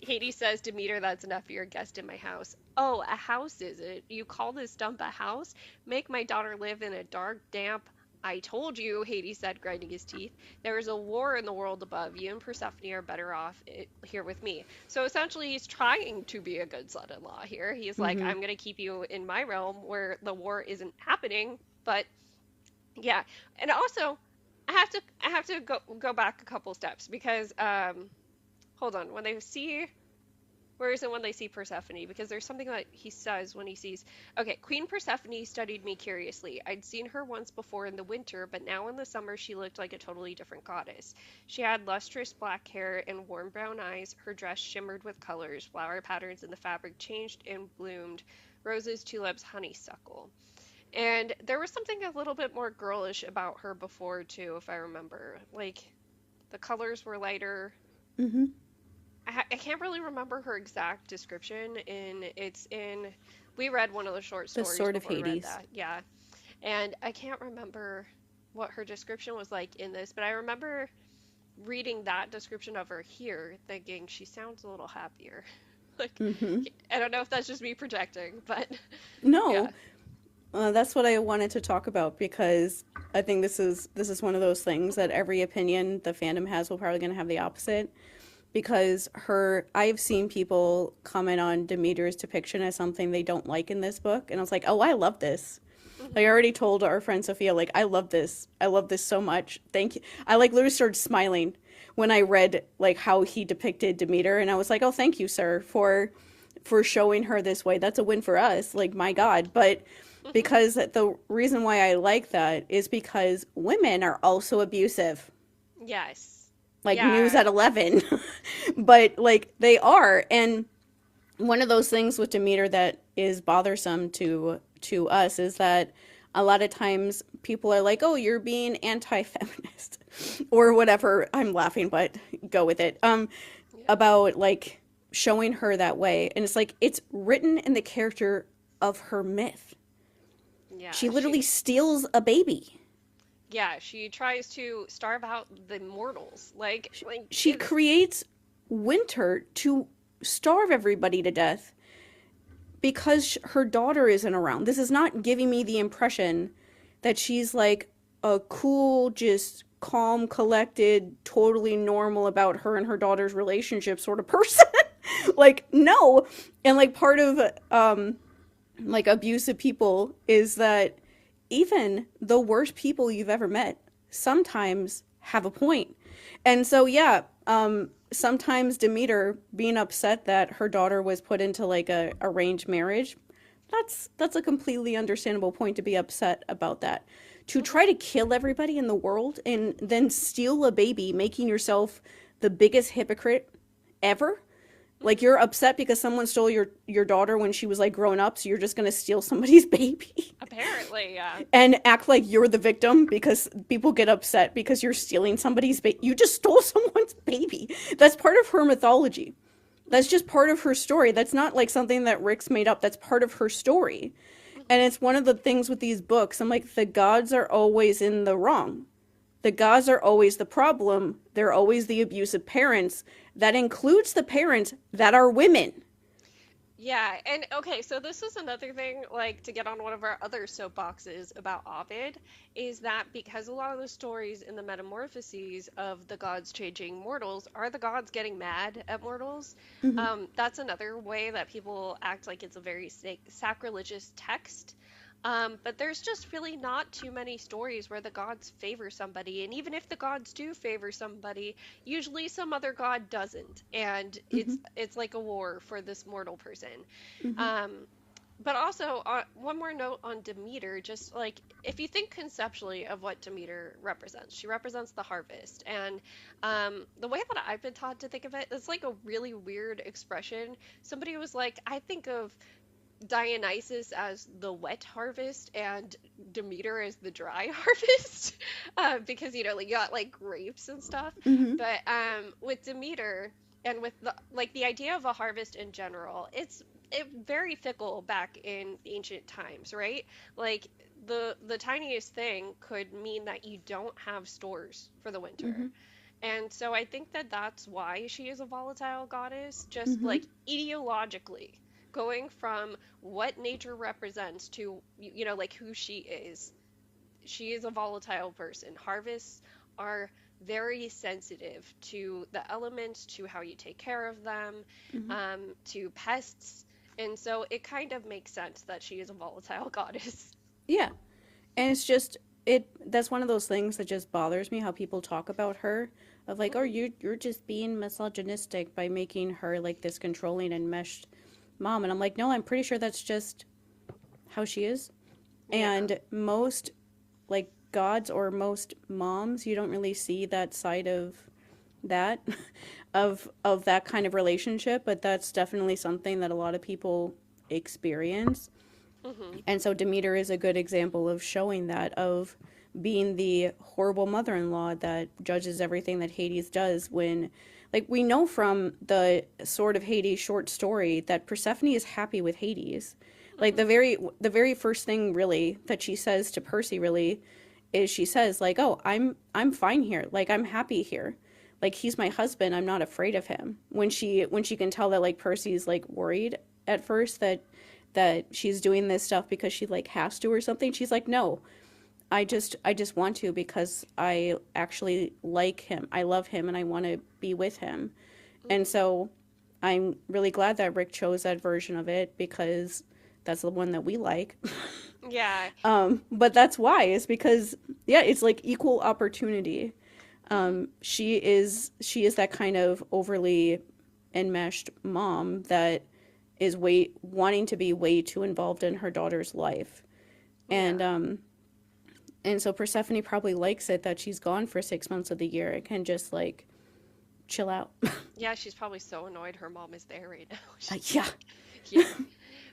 Hades says, Demeter, that's enough. You're a guest in my house. Oh, a house, is it? You call this dump a house? Make my daughter live in a dark, damp... I told you, Hades said, grinding his teeth. There is a war in the world above. You and Persephone are better off here with me. So essentially, he's trying to be a good son-in-law here. He's like, I'm going to keep you in my realm where the war isn't happening. But yeah, and also, I have to go back a couple steps because hold on, when they see, where is it when they see Persephone? Because there's something that he says when he sees, okay, Queen Persephone studied me curiously. I'd seen her once before in the winter, but now in the summer she looked like a totally different goddess. She had lustrous black hair and warm brown eyes. Her dress shimmered with colors. Flower patterns in the fabric changed and bloomed. Roses, tulips, honeysuckle. And there was something a little bit more girlish about her before too, if I remember. Like, the colors were lighter. Mm-hmm. I can't really remember her exact description. We read one of the short stories. The Sword of before we read Hades. that. Yeah. And I can't remember what her description was like in this, but I remember reading that description of her here, thinking she sounds a little happier. Like, I don't know if that's just me projecting, but No. yeah. That's what I wanted to talk about because I think this is one of those things that every opinion the fandom has will probably going to have the opposite. Because I've seen people comment on Demeter's depiction as something they don't like in this book, and I was like, oh, I love this. Like I already told our friend Sophia, like I love this. I love this so much. Thank you. I like literally started smiling when I read like how he depicted Demeter, and I was like, oh, thank you, sir, for showing her this way. That's a win for us. Like my God, but because the reason why I like that is because women are also abusive. Yes. Like news Yeah. at 11, but like they are, and one of those things with Demeter that is bothersome to us is that a lot of times people are like, "Oh, you're being anti-feminist," or whatever. I'm laughing, but go with it. Yeah. About like showing her that way, and it's like it's written in the character of her myth. She Yeah. literally steals a baby. She tries to starve out the mortals. Like She it's creates winter to starve everybody to death because her daughter isn't around. This is not giving me the impression that she's like a cool, just calm, collected, totally normal about her and her daughter's relationship sort of person. Like, no. And like part of like abusive people is that even the worst people you've ever met sometimes have a point. And so yeah, sometimes Demeter being upset that her daughter was put into like a arranged marriage, that's a completely understandable point to be upset about that. To try to kill everybody in the world and then steal a baby, making yourself the biggest hypocrite ever. Like you're upset because someone stole your daughter when she was like grown up, so you're just gonna steal somebody's baby apparently, yeah. and act like you're the victim because people get upset because you're stealing somebody's baby. You just stole someone's baby. That's part of her mythology. That's just part of her story. That's not like something that Rick's made up. That's part of her story. And it's one of the things with these books. I'm like, the gods are always in the wrong. The gods are always the problem. They're always the abusive parents. That includes the parents that are women. Yeah, and okay, so this is another thing, like to get on one of our other soapboxes about Ovid, is that because a lot of the stories in the Metamorphoses of the gods changing mortals are the gods getting mad at mortals. Mm-hmm. That's another way that people act like it's a very sacrilegious text. But there's just really not too many stories where the gods favor somebody, and even if the gods do favor somebody, usually some other god doesn't, and Mm-hmm. it's like a war for this mortal person. Mm-hmm. Um, but also, one more note on Demeter, just like if you think conceptually of what Demeter represents, she represents the harvest, and the way that I've been taught to think of it, it's like a really weird expression. Somebody was like, I think of Dionysus as the wet harvest and Demeter as the dry harvest, because like you got like grapes and stuff. Mm-hmm. But with Demeter and with the idea of a harvest in general, it very fickle back in ancient times, right? Like the tiniest thing could mean that you don't have stores for the winter. Mm-hmm. And so I think that that's why she is a volatile goddess, just Mm-hmm. like ideologically, going from what nature represents to, like who she is. She is a volatile person. Harvests are very sensitive to the elements, to how you take care of them, Mm-hmm. to pests. And so it kind of makes sense that she is a volatile goddess. Yeah. And it's just it that's one of those things that just bothers me how people talk about her of like, oh, you're just being misogynistic by making her like this controlling and meshed mom. And I'm like, no, I'm pretty sure that's just how she is. Yeah. And most like gods or most moms, you don't really see that side of that of that kind of relationship, but that's definitely something that a lot of people experience. Hmm. And so Demeter is a good example of showing that, of being the horrible mother-in-law that judges everything that Hades does when, like, we know from the Sword of Hades short story that Persephone is happy with Hades. Like Hmm. the very first thing really that she says to Percy really is she says like, "Oh, I'm fine here. Like I'm happy here. Like he's my husband. I'm not afraid of him." When she can tell that like Percy's like worried at first that she's doing this stuff because she like has to or something, she's like, "No. I just want to because I actually like him. I love him and I want to be with him." And Hmm. so I'm really glad that Rick chose that version of it because that's the one that we like. Yeah. But that's why, is because, yeah, it's like equal opportunity. Hmm. She is that kind of overly enmeshed mom that is way wanting to be way too involved in her daughter's life. And Yeah. and so Persephone probably likes it that she's gone for 6 months of the year and can just like chill out. Yeah, she's probably so annoyed her mom is there right now. She's Yeah. like, yeah.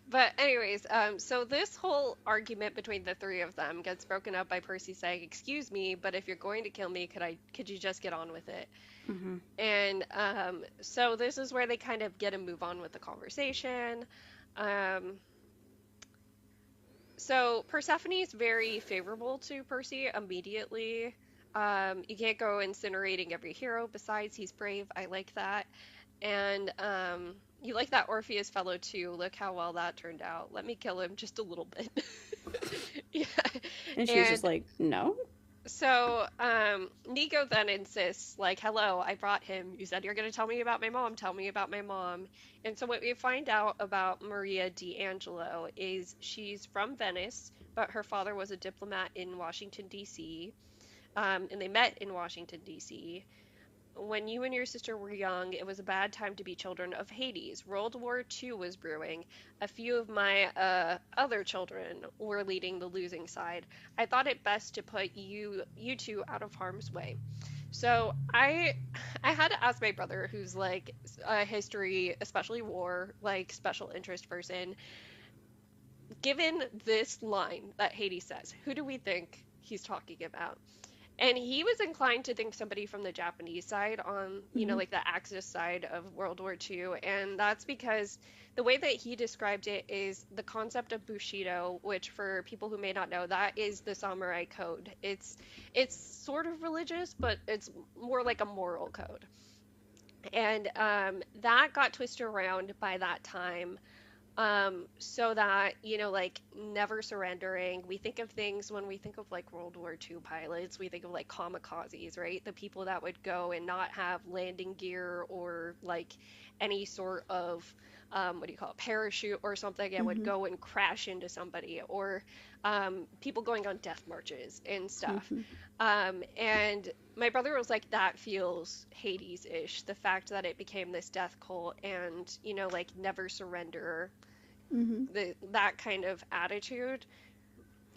But anyways, so this whole argument between the three of them gets broken up by Percy saying, "Excuse me, but if you're going to kill me, could you just get on with it?" Hmm. And so this is where they kind of get a move on with the conversation. Um, so Persephone is very favorable to Percy immediately. You can't go incinerating every hero. Besides, he's brave. I like that. And you like that Orpheus fellow too. Look how well that turned out. Let me kill him just a little bit. Yeah. And she's just And like, no. so Nico then insists, like, hello, I brought him. You said you're going to tell me about my mom. Tell me about my mom. And so what we find out about Maria D'Angelo is she's from Venice, but her father was a diplomat in Washington, D.C. And they met in Washington, D.C. When you and your sister were young, it was a bad time to be children of Hades. World War II was brewing. A few of my other children were leading the losing side. I thought it best to put you two out of harm's way. So I had to ask my brother, who's like a history, especially war, like special interest person, given this line that Hades says, who do we think he's talking about? And he was inclined to think somebody from the Japanese side on, Hmm. like the Axis side of World War II. And that's because the way that he described it is the concept of Bushido, which for people who may not know, that is the samurai code. It's sort of religious, but it's more like a moral code. And that got twisted around by that time, so that, like never surrendering. We think of things when we think of like World War II pilots, we think of like kamikazes, right? The people that would go and not have landing gear or like any sort of what do you call it, parachute or something, and would Hmm. go and crash into somebody, or people going on death marches and stuff. Hmm. And my brother was like, that feels Hades-ish, the fact that it became this death cult and, like never surrender, Hmm. that kind of attitude.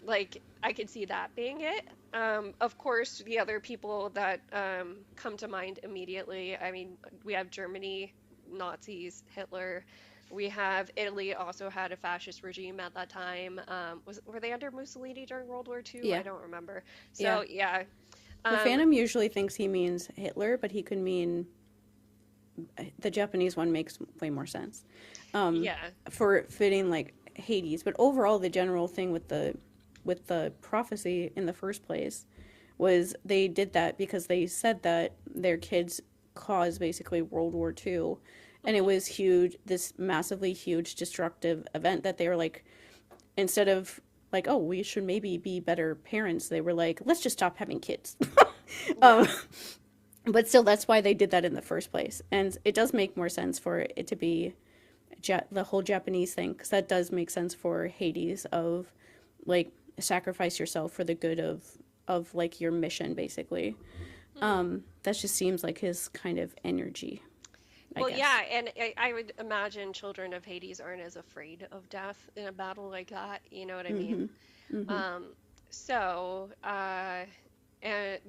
Like I could see that being it. Of course, the other people that come to mind immediately, I mean, we have Germany, Nazis, Hitler. We have Italy also had a fascist regime at that time. Were they under Mussolini during World War II? I Yeah. don't remember. Yeah. So yeah, The um, Phantom usually thinks he means Hitler, but he could mean the Japanese one makes way more sense. yeah. For fitting like Hades, but overall the general thing with the prophecy in the first place was they did that because they said that their kids caused basically World War II, and it Hmm. was huge, this massively huge destructive event that they were like, instead of like, oh, we should maybe be better parents, they were like, let's just stop having kids. Yeah. um, but still, that's why they did that in the first place, and it does make more sense for it to be the whole Japanese thing, because that does make sense for Hades of like sacrifice yourself for the good of like your mission basically. Hmm. That just seems like his kind of energy, I Well, yeah, guess. and I would imagine children of Hades aren't as afraid of death in a battle like that. You know what I mean? Mhm. Mhm. Um, so, and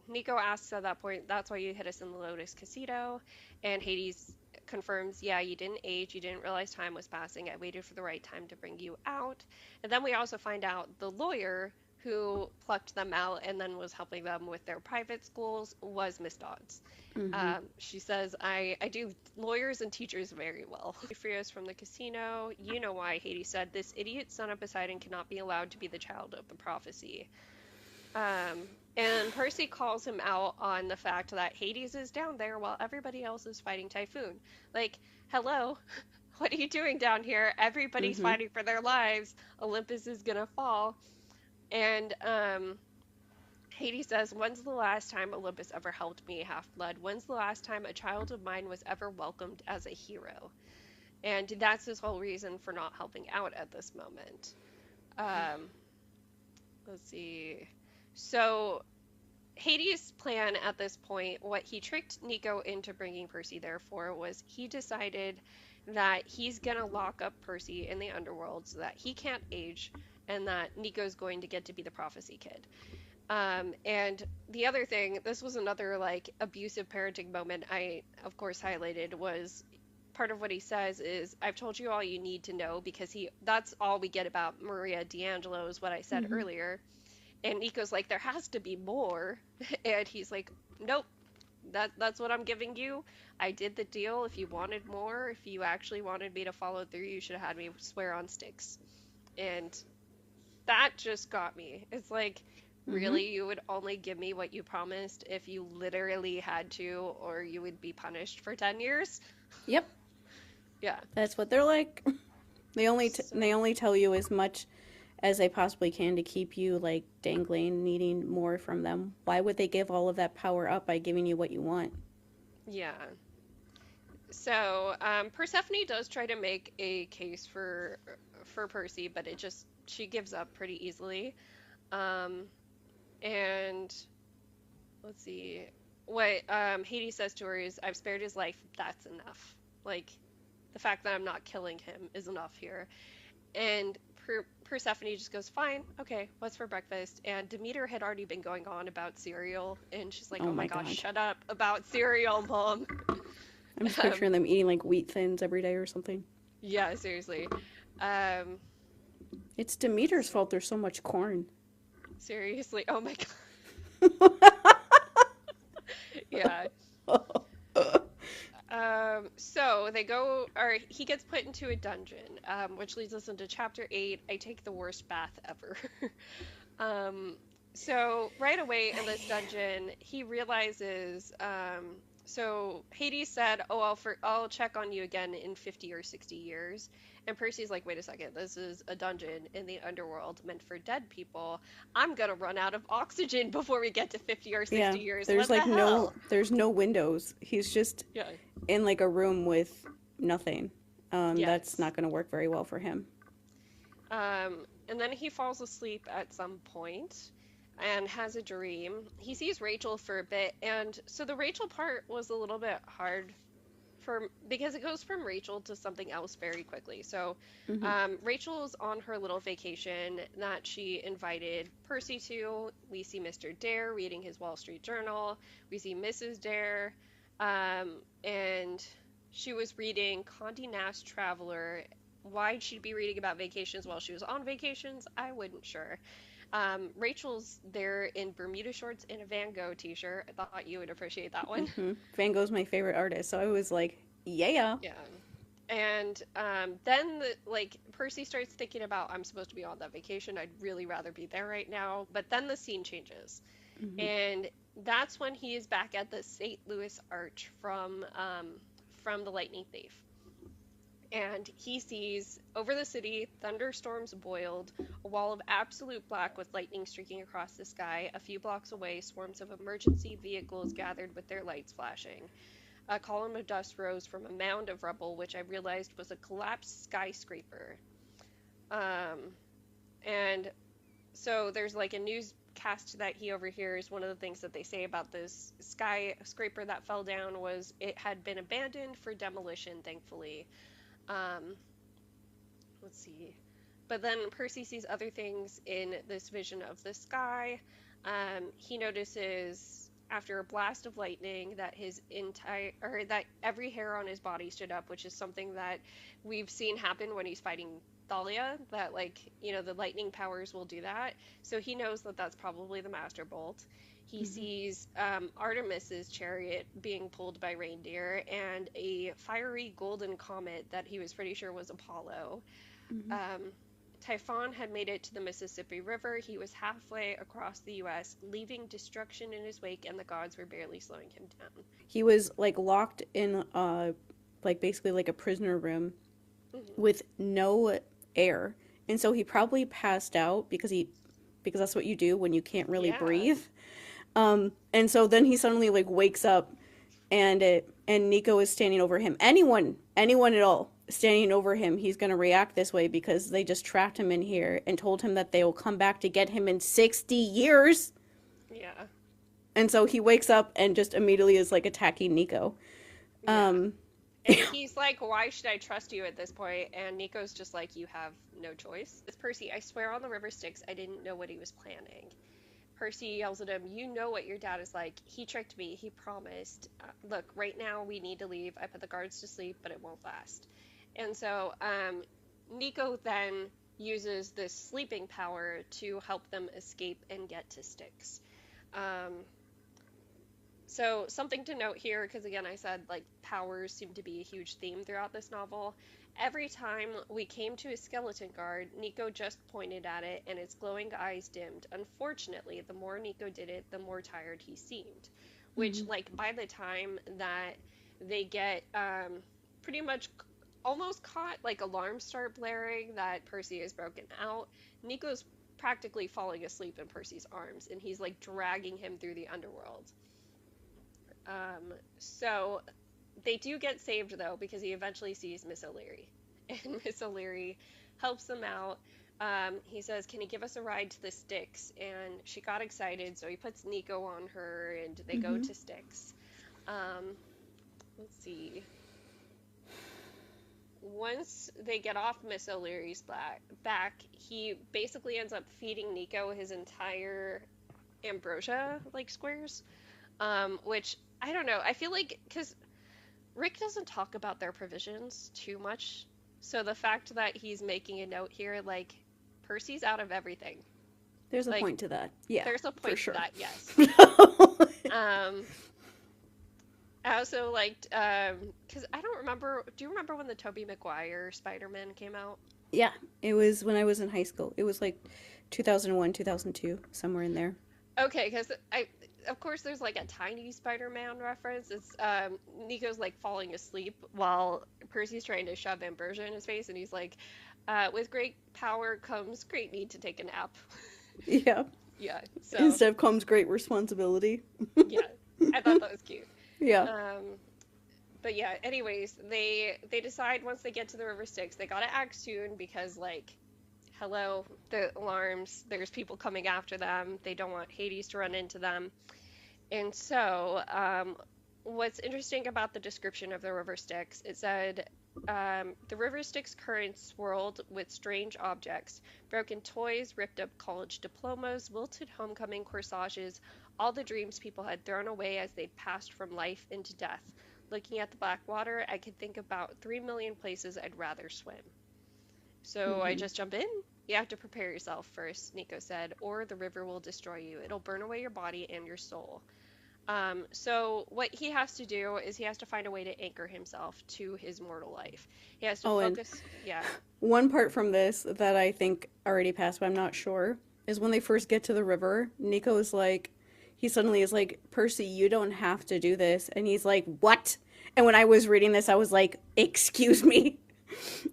Nico asks at that point, that's why you hit us in the Lotus Casino. And Hades confirms, yeah, you didn't age. You didn't realize time was passing. I waited for the right time to bring you out. And then we also find out the lawyer who plucked them out and then was helping them with their private schools was Miss Dodds. Mhm. She says, I do lawyers and teachers very well. Free us from the casino. You know why, Hades said. This idiot son of Poseidon cannot be allowed to be the child of the prophecy. And Percy calls him out on the fact that Hades is down there while everybody else is fighting Typhoon. Like, hello, what are you doing down here? Everybody's Mhm. fighting for their lives. Olympus is gonna fall. And Hades says, when's the last time Olympus ever helped me, Half-Blood? When's the last time a child of mine was ever welcomed as a hero? And that's his whole reason for not helping out at this moment. Um, let's see. So Hades' plan at this point, what he tricked Nico into bringing Percy there for, was he decided that he's gonna lock up Percy in the underworld so that he can't age, and that Nico's going to get to be the prophecy kid. And the other thing, this was another like abusive parenting moment I, of course, highlighted was part of what he says is, I've told you all you need to know, because that's all we get about Maria D'Angelo is what I said Mm-hmm. earlier. And Nico's like, there has to be more. And he's like, nope, that's what I'm giving you. I did the deal. If you wanted more, if you actually wanted me to follow through, you should have had me swear on Styx. And that just got me. It's like, Mm-hmm. really, you would only give me what you promised if you literally had to, or you would be punished for 10 years? Yep, Yeah. that's what they're like. They So, only tell you as much as they possibly can to keep you like dangling, needing more from them. Why would they give all of that power up by giving you what you want? yeah. So, Persephone does try to make a case for Percy, but she gives up pretty easily. Um, and let's see, what Hades says to her is, "I've spared his life. That's enough. Like, the fact that I'm not killing him is enough here." And Persephone just goes, "Fine, okay, what's for breakfast?" And Demeter had already been going on about cereal, and she's like, Oh "Oh my my gosh, god. shut up about cereal, Mom." I'm just Um, picturing them eating like wheat thins every day or something. yeah, seriously. Um, It's Demeter's fault there's so much corn. seriously. Oh my God. Yeah. So they go, or he gets put into a dungeon, which leads us into chapter 8. I take the worst bath ever. Um, so right away in this dungeon, he realizes, so Hades said, "Oh, I'll check on you again in 50 or 60 years." And Percy's like, "Wait a second, this is a dungeon in the underworld meant for dead people. I'm gonna run out of oxygen before we get to 50 or Yeah, 60 years. there's What the like hell?" there's no windows. He's just Yeah. in like a room with nothing. That's Yes. not going to work very well for him. And then he falls asleep at some point and has a dream. He sees Rachel for a bit, and so the Rachel part was a little bit hard for, because it goes from Rachel to something else very quickly. So, Hmm. Rachel's on her little vacation that she invited Percy to. We see Mr. Dare reading his Wall Street Journal. We see Mrs. Dare, and she was reading Condé Nast Traveler. Why'd she be reading about vacations while she was on vacations? I wasn't sure. Rachel's there in Bermuda shorts and a Van Gogh t-shirt. I thought you would appreciate that one. Van Gogh's my favorite artist, so I was like, yeah. Yeah. And then like Percy starts thinking about, I'm supposed to be on that vacation. I'd really rather be there right now. But then the scene changes, Hmm. and that's when he is back at the St. Louis Arch from the Lightning Thief. And he sees over the city, thunderstorms boiled, a wall of absolute black with lightning streaking across the sky. A few blocks away, swarms of emergency vehicles gathered with their lights flashing. A column of dust rose from a mound of rubble, which I realized was a collapsed skyscraper. Um, and so there's like a newscast that he overhears. One of the things that they say about this skyscraper that fell down was it had been abandoned for demolition, thankfully. Um, let's see. But then Percy sees other things in this vision of the sky. He notices after a blast of lightning that his entire, or that every hair on his body stood up, which is something that we've seen happen when he's fighting Thalia. That, like, the lightning powers will do that. So he knows that that's probably the Master Bolt. He Hmm. sees Artemis's chariot being pulled by reindeer and a fiery golden comet that he was pretty sure was Apollo. Hmm. Um, Typhon had made it to the Mississippi River. He was halfway across the U.S., leaving destruction in his wake, and the gods were barely slowing him down. He was like locked in like basically like a prisoner room Hmm. with no air. And so he probably passed out because that's what you do when you can't really Yeah. breathe. And so then he suddenly like wakes up and and Nico is standing over him. Anyone at all standing over him, he's going to react this way because they just trapped him in here and told him that they will come back to get him in 60 years. Yeah. And so he wakes up and just immediately is like attacking Nico. Yeah. And he's like, why should I trust you at this point? And Nico's just like, you have no choice. It's Percy, I swear on the river Styx, I didn't know what he was planning. Percy yells at him, you know what your dad is like. He tricked me. He promised. Look, right now we need to leave. I put the guards to sleep, but it won't last. And so Nico then uses this sleeping power to help them escape and get to Styx. So something to note here, because again, I said like powers seem to be a huge theme throughout this novel. Every time we came to a skeleton guard, Nico just pointed at it and its glowing eyes dimmed. Unfortunately, the more Nico did it, the more tired he seemed. Which, like, by the time that they get pretty much almost caught, like alarms start blaring that Percy is broken out, Nico's practically falling asleep in Percy's arms, and he's like dragging him through the underworld. So they do get saved though, because he eventually sees Miss O'Leary, and Miss O'Leary helps them out. He says, can you give us a ride to the Styx? And she got excited, so he puts Nico on her, and they go to Styx. Let's see. Once they get off Miss O'Leary's back, he basically ends up feeding Nico his entire ambrosia, like, squares. Which, I don't know, I feel like, because Rick doesn't talk about their provisions too much, so the fact that he's making a note here, like, Percy's out of everything. There's a Like, point to that. Yeah, there's a point for sure. to that, yes. I also liked, because I don't remember, do you remember when the Tobey Maguire Spider-Man came out? Yeah, it was when I was in high school. It was like 2001, 2002, somewhere in there. Okay, because of course, there's like a tiny Spider-Man reference. It's Nico's like falling asleep while Percy's trying to shove ambrosia in his face, and he's like, "With great power comes great need to take a nap." Yeah. Yeah. So Instead comes great responsibility. yeah, I thought that was cute. Yeah. But yeah. Anyways, they decide once they get to the River Styx, they gotta act soon because like, hello, the alarms. There's people coming after them. They don't want Hades to run into them. And so, what's interesting about the description of the River Styx, it said, the River Styx currents swirled with strange objects, broken toys, ripped up college diplomas, wilted homecoming corsages, all the dreams people had thrown away as they'd passed from life into death. Looking at the black water, I could think about 3 million places I'd rather swim. So I just jump in. You have to prepare yourself first, Nico said, or the river will destroy you. It'll burn away your body and your soul. So what he has to do is he has to find a way to anchor himself to his mortal life. He has to focus. Yeah. One part from this that I think already passed, but I'm not sure, is when they first get to the river, Nico is like, he suddenly is like, Percy, you don't have to do this. And he's like, what? And when I was reading this, I was like, excuse me.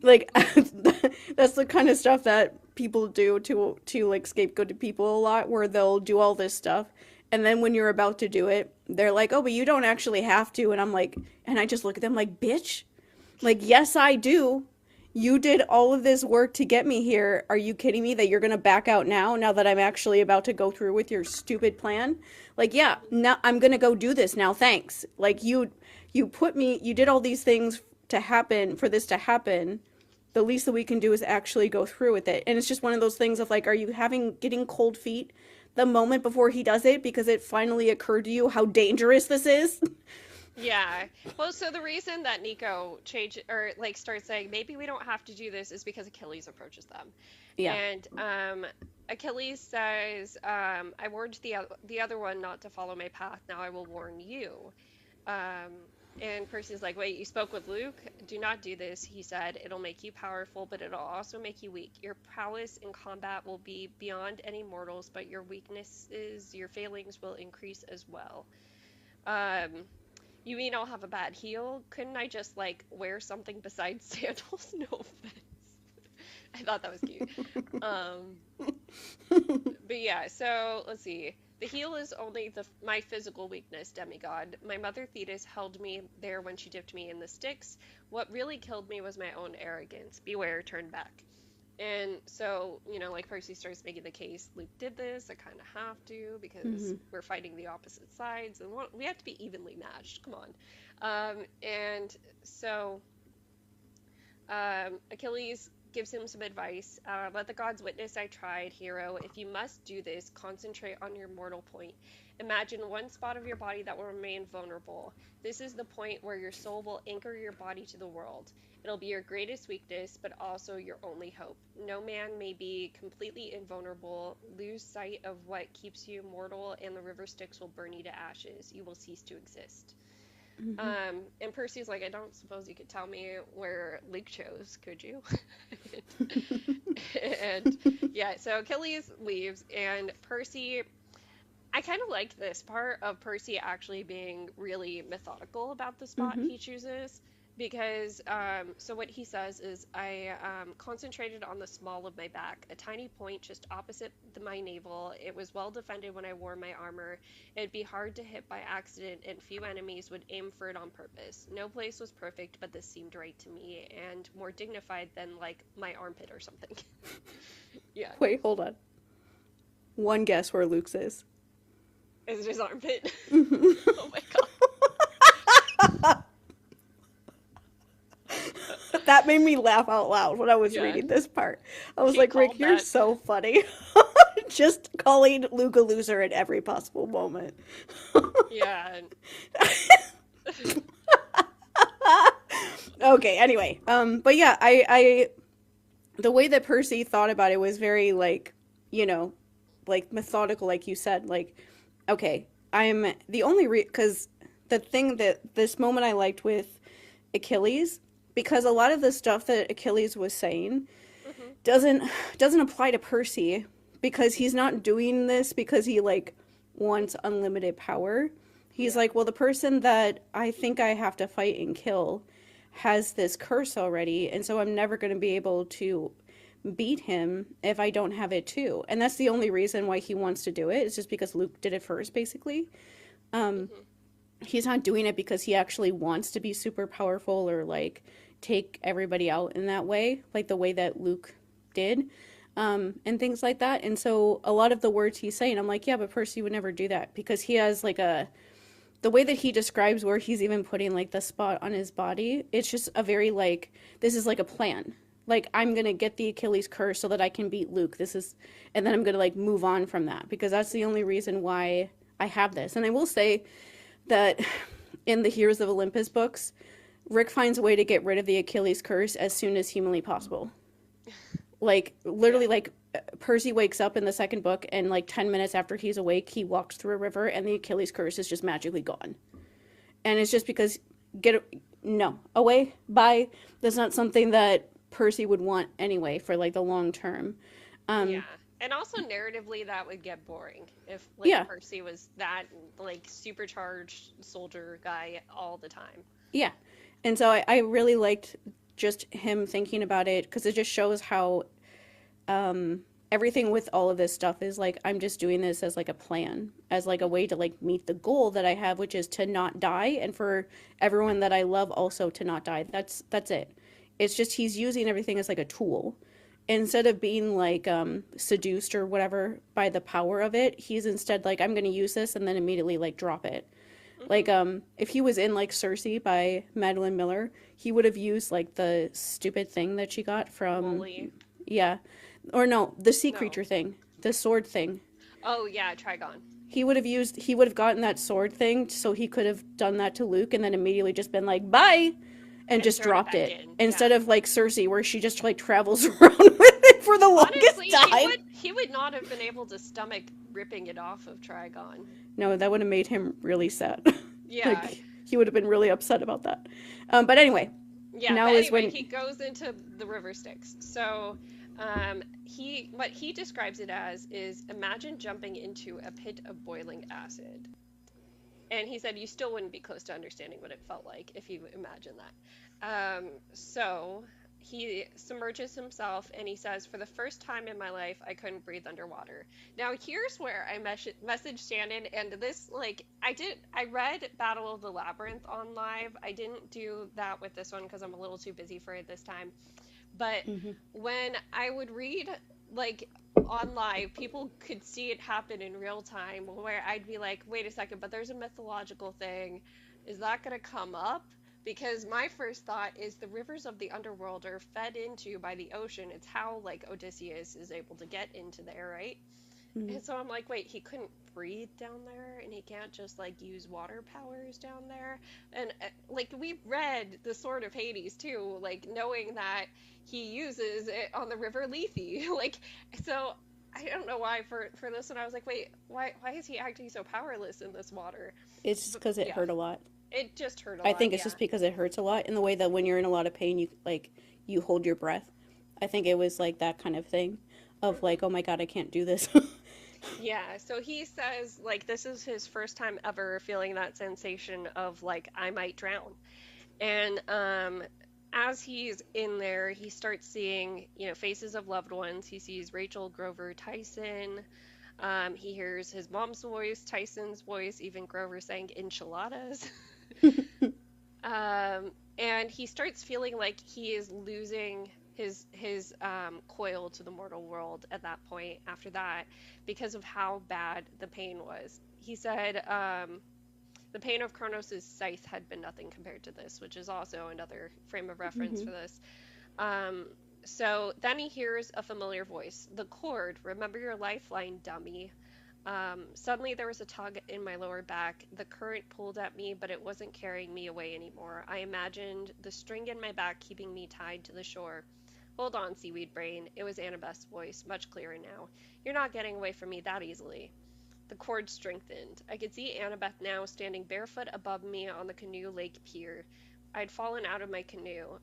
Like, that's the kind of stuff that people do to like scapegoat people a lot, where they'll do all this stuff, and then when you're about to do it, they're like, oh, but you don't actually have to. And I'm like, and I just look at them like, bitch, like, yes, I do. You did all of this work to get me here. Are you kidding me that you're gonna back out now that I'm actually about to go through with your stupid plan? Like, yeah, now I'm gonna go do this now, thanks. Like, you did all these things to happen, for this to happen. The least that we can do is actually go through with it. And it's just one of those things of like, are you getting cold feet the moment before he does it because it finally occurred to you how dangerous this is? Yeah. Well, so the reason that Nico starts saying maybe we don't have to do this is because Achilles approaches them. Yeah. And Achilles says, I warned the other one not to follow my path. Now I will warn you. And Percy's like, wait, you spoke with Luke? Do not do this, he said. It'll make you powerful, but it'll also make you weak. Your prowess in combat will be beyond any mortals, but your weaknesses, your failings will increase as well. You mean I'll have a bad heel? Couldn't I just, like, wear something besides sandals? No offense. I thought that was cute. But yeah, so let's see. The heel is only my physical weakness, demigod. My mother Thetis held me there when she dipped me in the Styx. What really killed me was my own arrogance. Beware, turn back. And so, like Percy starts making the case, Luke did this, I kind of have to, because we're fighting the opposite sides, and we have to be evenly matched, come on. And so Achilles gives him some advice. Let the gods witness I tried, hero. If you must do this, concentrate on your mortal point. Imagine one spot of your body that will remain vulnerable. This is the point where your soul will anchor your body to the world. It'll be your greatest weakness, but also your only hope. No man may be completely invulnerable. Lose sight of what keeps you mortal, and the river Styx will burn you to ashes. You will cease to exist. And Percy's like, I don't suppose you could tell me where Luke chose, could you? And yeah, so Achilles leaves, and Percy, I kind of liked this part of Percy actually being really methodical about the spot he chooses. Because, so what he says is, I concentrated on the small of my back, a tiny point just opposite my navel. It was well defended when I wore my armor. It'd be hard to hit by accident, and few enemies would aim for it on purpose. No place was perfect, but this seemed right to me, and more dignified than, like, my armpit or something. Yeah. Wait, hold on. One guess where Luke's is. Is it his armpit? Oh my god. That made me laugh out loud when I was reading this part. I was like, Rick, you're so funny. Just calling Luke a loser at every possible moment. Yeah. Okay, anyway. But yeah, I the way that Percy thought about it was very, like, like methodical, like you said. Like, okay, I'm the only because the thing that this moment I liked with Achilles, because a lot of the stuff that Achilles was saying doesn't apply to Percy, because he's not doing this because he, like, wants unlimited power. He's like, well, the person that I think I have to fight and kill has this curse already, and so I'm never going to be able to beat him if I don't have it too. And that's the only reason why he wants to do it. It's just because Luke did it first, basically. He's not doing it because he actually wants to be super powerful or, like, take everybody out in that way, like the way that Luke did, and things like that. And so a lot of the words he's saying, I'm like, yeah, but Percy would never do that, because he has, like, the way that he describes where he's even putting, like, the spot on his body, it's just a very, like, this is like a plan. Like, I'm going to get the Achilles curse so that I can beat Luke. And then I'm going to, like, move on from that, because that's the only reason why I have this. And I will say that in the Heroes of Olympus books, Rick finds a way to get rid of the Achilles curse as soon as humanly possible. Like, literally, like, Percy wakes up in the second book, and, like, 10 minutes after he's awake, he walks through a river, and the Achilles curse is just magically gone. And it's just because, away, bye. That's not something that Percy would want anyway for, like, the long term. Yeah. And also, narratively, that would get boring if, like, Percy was that, like, supercharged soldier guy all the time. Yeah. And so I really liked just him thinking about it, because it just shows how everything with all of this stuff is, like, I'm just doing this as, like, a plan, as, like, a way to, like, meet the goal that I have, which is to not die, and for everyone that I love also to not die. That's it. It's just he's using everything as, like, a tool. Instead of being, like, seduced or whatever by the power of it, he's instead like, I'm going to use this and then immediately, like, drop it. Like, if he was in, like, Circe by Madeline Miller, he would have used, like, the stupid thing that she got from... Wooly. Yeah. Or no, the sea creature thing. The sword thing. Oh, yeah, Trigon. He would have gotten that sword thing, so he could have done that to Luke and then immediately just been like, bye! And just dropped it. Instead of, like, Circe, where she just, like, travels around with it for the longest time. He would not have been able to stomach ripping it off of Trigon. No, that would have made him really sad. Yeah. Like, he would have been really upset about that. But anyway. Yeah, now but is anyway, when... he goes into the river Styx. So, what he describes it as is, imagine jumping into a pit of boiling acid. And he said you still wouldn't be close to understanding what it felt like if you imagine that. So he submerges himself and he says, "For the first time in my life, I couldn't breathe underwater." Now, here's where I messaged Shannon, and this, like, I read Battle of the Labyrinth on live. I didn't do that with this one because I'm a little too busy for it this time. But Hmm. when I would read, like, on live, people could see it happen in real time where I'd be like, wait a second, but there's a mythological thing. Is that going to come up? Because my first thought is the rivers of the underworld are fed into by the ocean. It's how, like, Odysseus is able to get into there, right? Hmm. And so I'm like, wait, he couldn't breathe down there and he can't just like use water powers down there. And like we've read The Sword of Hades too, like knowing that he uses it on the river Lethe. Like so I don't know why for this one I was like, wait, why is he acting so powerless in this water? It's just But because it yeah, hurt a lot. it just hurt a I lot, think it's yeah. just because it hurts a lot in the way that when you're in a lot of pain, you like you hold your breath. I think it was like that kind of thing of Hmm. like, oh my God, I can't do this. Yeah, so he says like this is his first time ever feeling that sensation of like I might drown. And as he's in there, he starts seeing, faces of loved ones. He sees Rachel Grover Tyson. He hears his mom's voice, Tyson's voice, even Grover saying enchiladas. And he starts feeling like he is losing his coil to the mortal world at that point after that because of how bad the pain was. He said the pain of Kronos' scythe had been nothing compared to this, which is also another frame of reference Hmm. for this. Um, so then he hears a familiar voice. The cord, remember your lifeline, dummy. Suddenly there was a tug in my lower back. The current pulled at me, but it wasn't carrying me away anymore. I imagined the string in my back keeping me tied to the shore. Hold on, seaweed brain. It was Annabeth's voice, much clearer now. You're not getting away from me that easily. The cord strengthened. I could see Annabeth now standing barefoot above me on the canoe lake pier. I'd fallen out of my canoe.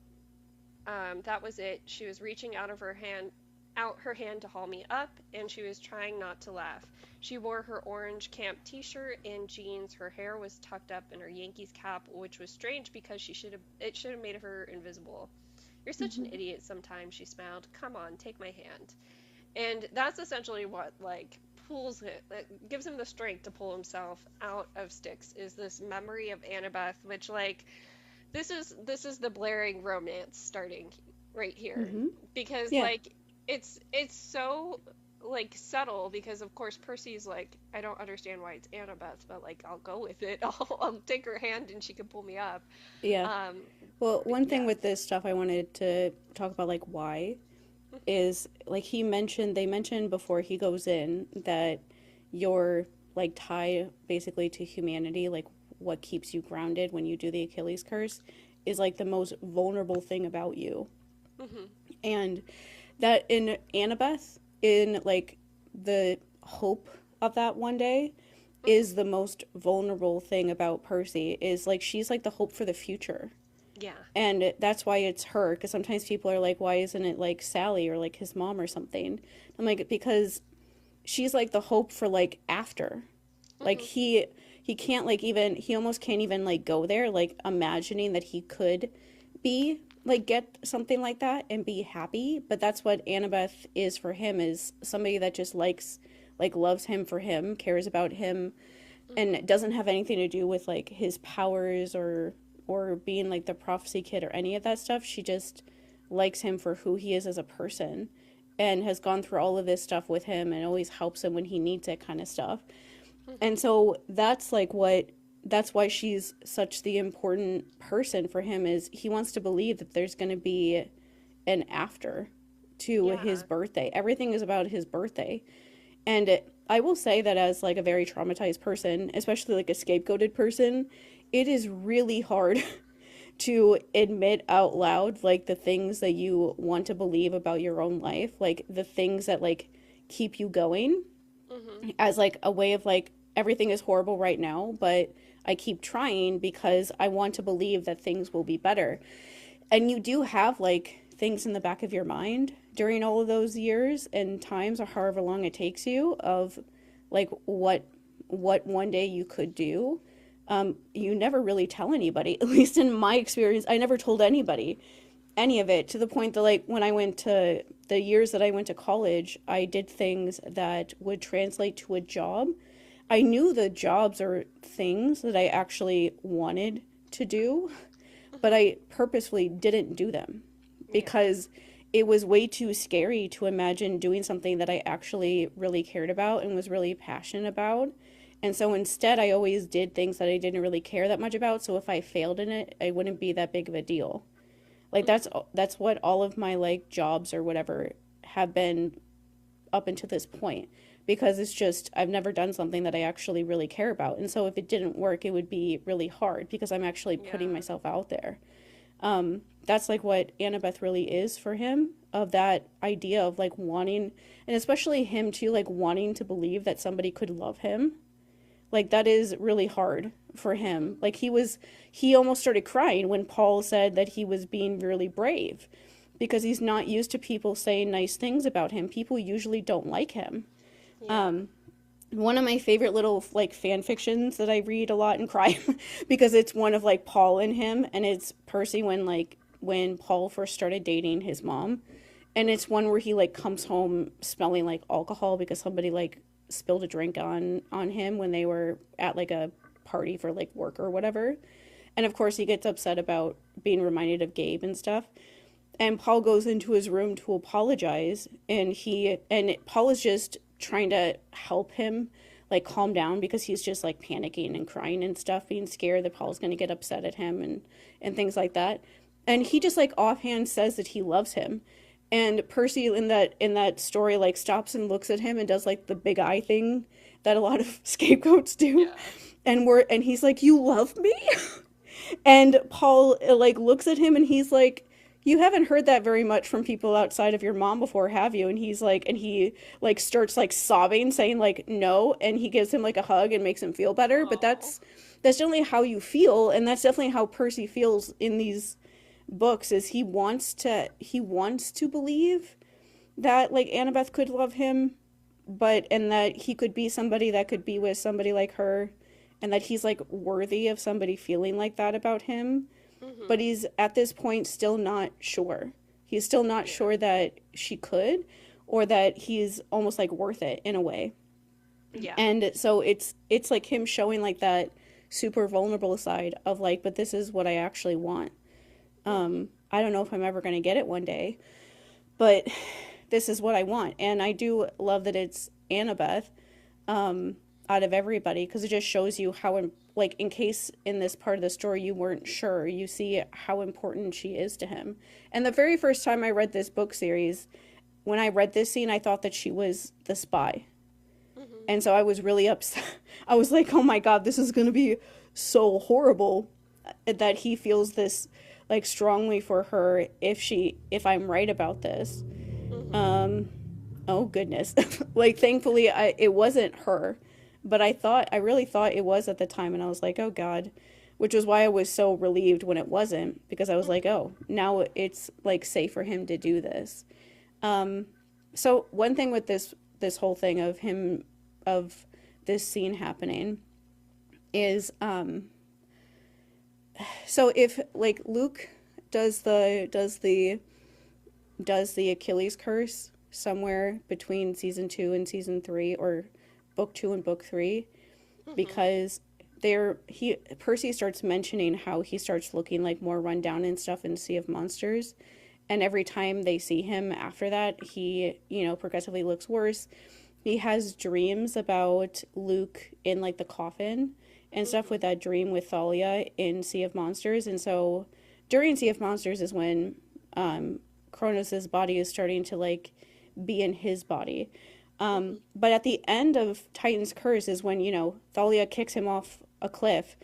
That was it. She was reaching out her hand to haul me up, and she was trying not to laugh. She wore her orange camp t-shirt and jeans. Her hair was tucked up in her Yankees cap, which was strange because it should have made her invisible. You're such an Hmm. idiot sometimes, she smiled. Come on, take my hand. And that's essentially what like pulls it, gives him the strength to pull himself out of Styx is this memory of Annabeth, which like this is the blaring romance starting right here Hmm. because Yeah. like it's so like subtle because of course Percy's like I don't understand why it's Annabeth but like I'll go with it. I'll take her hand and she can pull me up. Yeah. Um Well, one thing yeah. with this stuff I wanted to talk about, like, why is like they mentioned before he goes in that your like tie basically to humanity, like what keeps you grounded when you do the Achilles curse, is like the most vulnerable thing about you. Hmm. And that in Annabeth, in like the hope of that one day, Hmm. is the most vulnerable thing about Percy, is like she's like the hope for the future. Yeah. And that's why it's her, because sometimes people are like, why isn't it like Sally or like his mom or something? I'm like, because she's like the hope for like after. Like Hmm. he can't like even he almost can't even like go there, like imagining that he could be like get something like that and be happy. But that's what Annabeth is for him, is somebody that just likes like loves him for him, cares about him, and Hmm. it doesn't have anything to do with like his powers or being like the prophecy kid or any of that stuff. She just likes him for who he is as a person and has gone through all of this stuff with him and always helps him when he needs it, kind of stuff. Hmm. And so that's like what that's why she's such the important person for him, is he wants to believe that there's going to be an after to his Yeah. birthday. Everything is about his birthday. And I will say that as like a very traumatized person, especially like a scapegoated person, it is really hard to admit out loud like the things that you want to believe about your own life, like the things that like keep you going, Hmm. as like a way of like everything is horrible right now, but I keep trying because I want to believe that things will be better. And you do have like things in the back of your mind during all of those years and times or however long it takes you of like what one day you could do. You never really tell anybody. At least in my experience, I never told anybody. any of it, to the point that like when I went to the years that I went to college, I did things that would translate to a job. I knew the jobs or things that I actually wanted to do, but I purposefully didn't do them Yeah. because it was way too scary to imagine doing something that I actually really cared about and was really passionate about. And so instead, I always did things that I didn't really care that much about. So if I failed in it, it wouldn't be that big of a deal. Like that's what all of my like jobs or whatever have been up until this point, because it's just I've never done something that I actually really care about. And so if it didn't work, it would be really hard because I'm actually putting Yeah. myself out there. That's like what Annabeth really is for him, of that idea of like wanting, and especially him too, like wanting to believe that somebody could love him. Like that is really hard for him. Like he almost started crying when Paul said that he was being really brave, because he's not used to people saying nice things about him. People usually don't like him. Yeah. One of my favorite little like fan fictions that I read a lot and cry because it's one of like Paul and him, and it's Percy when Paul first started dating his mom, and it's one where he like comes home smelling like alcohol because somebody like spilled a drink on him when they were at like a party for like work or whatever. And of course he gets upset about being reminded of Gabe and stuff. And Paul goes into his room to apologize, and Paul is just trying to help him like calm down because he's just like panicking and crying and stuff, being scared that Paul's going to get upset at him and things like that. And he just like offhand says that he loves him. And Percy in that story like stops and looks at him and does like the big eye thing that a lot of scapegoats do. Yeah. And he's like, "You love me?" And Paul like looks at him and he's like, "You haven't heard that very much from people outside of your mom before, have you?" And he's like, and he like starts like sobbing, saying like no, and he gives him like a hug and makes him feel better. But Oh. that's definitely how you feel, and that's definitely how Percy feels in these books. Is he wants to believe that like Annabeth could love him, but and that he could be somebody that could be with somebody like her, and that he's like worthy of somebody feeling like that about him. Mhm. But he's at this point still not sure. He's still not Yeah. sure that she could, or that he's almost like worth it in a way. Yeah. And so it's like him showing like that super vulnerable side of like, but this is what I actually want. Mhm. I don't know if I'm ever going to get it one day, but this is what I want. And I do love that it's Annabeth, out of everybody, because it just shows you how, like, in case in this part of the story you weren't sure, you see how important she is to him. And the very first time I read this book series, when I read this scene, I thought that she was the spy. Mhm. And so I was really upset. I was like, oh my God, this is going to be so horrible that he feels this like strongly for her if I'm right about this. Mhm. Um, oh goodness. Like thankfully it wasn't her, but I really thought it was at the time, and I was like, "Oh God." Which was why I was so relieved when it wasn't, because I was like, Mhm. "Oh, now it's like safe for him to do this." So one thing with this whole thing of this scene happening is so if like Luke does the Achilles curse somewhere between season 2 and season 3, or book 2 and book 3, Mhm. because he Percy starts mentioning how he starts looking like more run down and stuff in Sea of Monsters, and every time they see him after that, he progressively looks worse. He has dreams about Luke in like the coffin and stuff, with Mhm. that dream with Thalia in Sea of Monsters. And so during Sea of Monsters is when Kronos's body is starting to like be in his body. Mhm. But at the end of Titan's Curse is when, Thalia kicks him off a cliff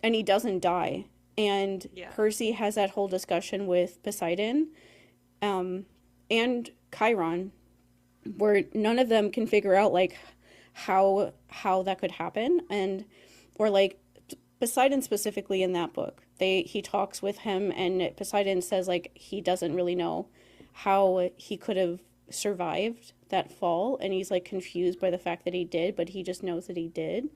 and he doesn't die. And Yeah. Percy has that whole discussion with Poseidon and Chiron, where none of them can figure out like how that could happen, and or like Poseidon specifically in that book. He talks with him, and Poseidon says like he doesn't really know how he could have survived that fall, and he's like confused by the fact that he did, but he just knows that he did.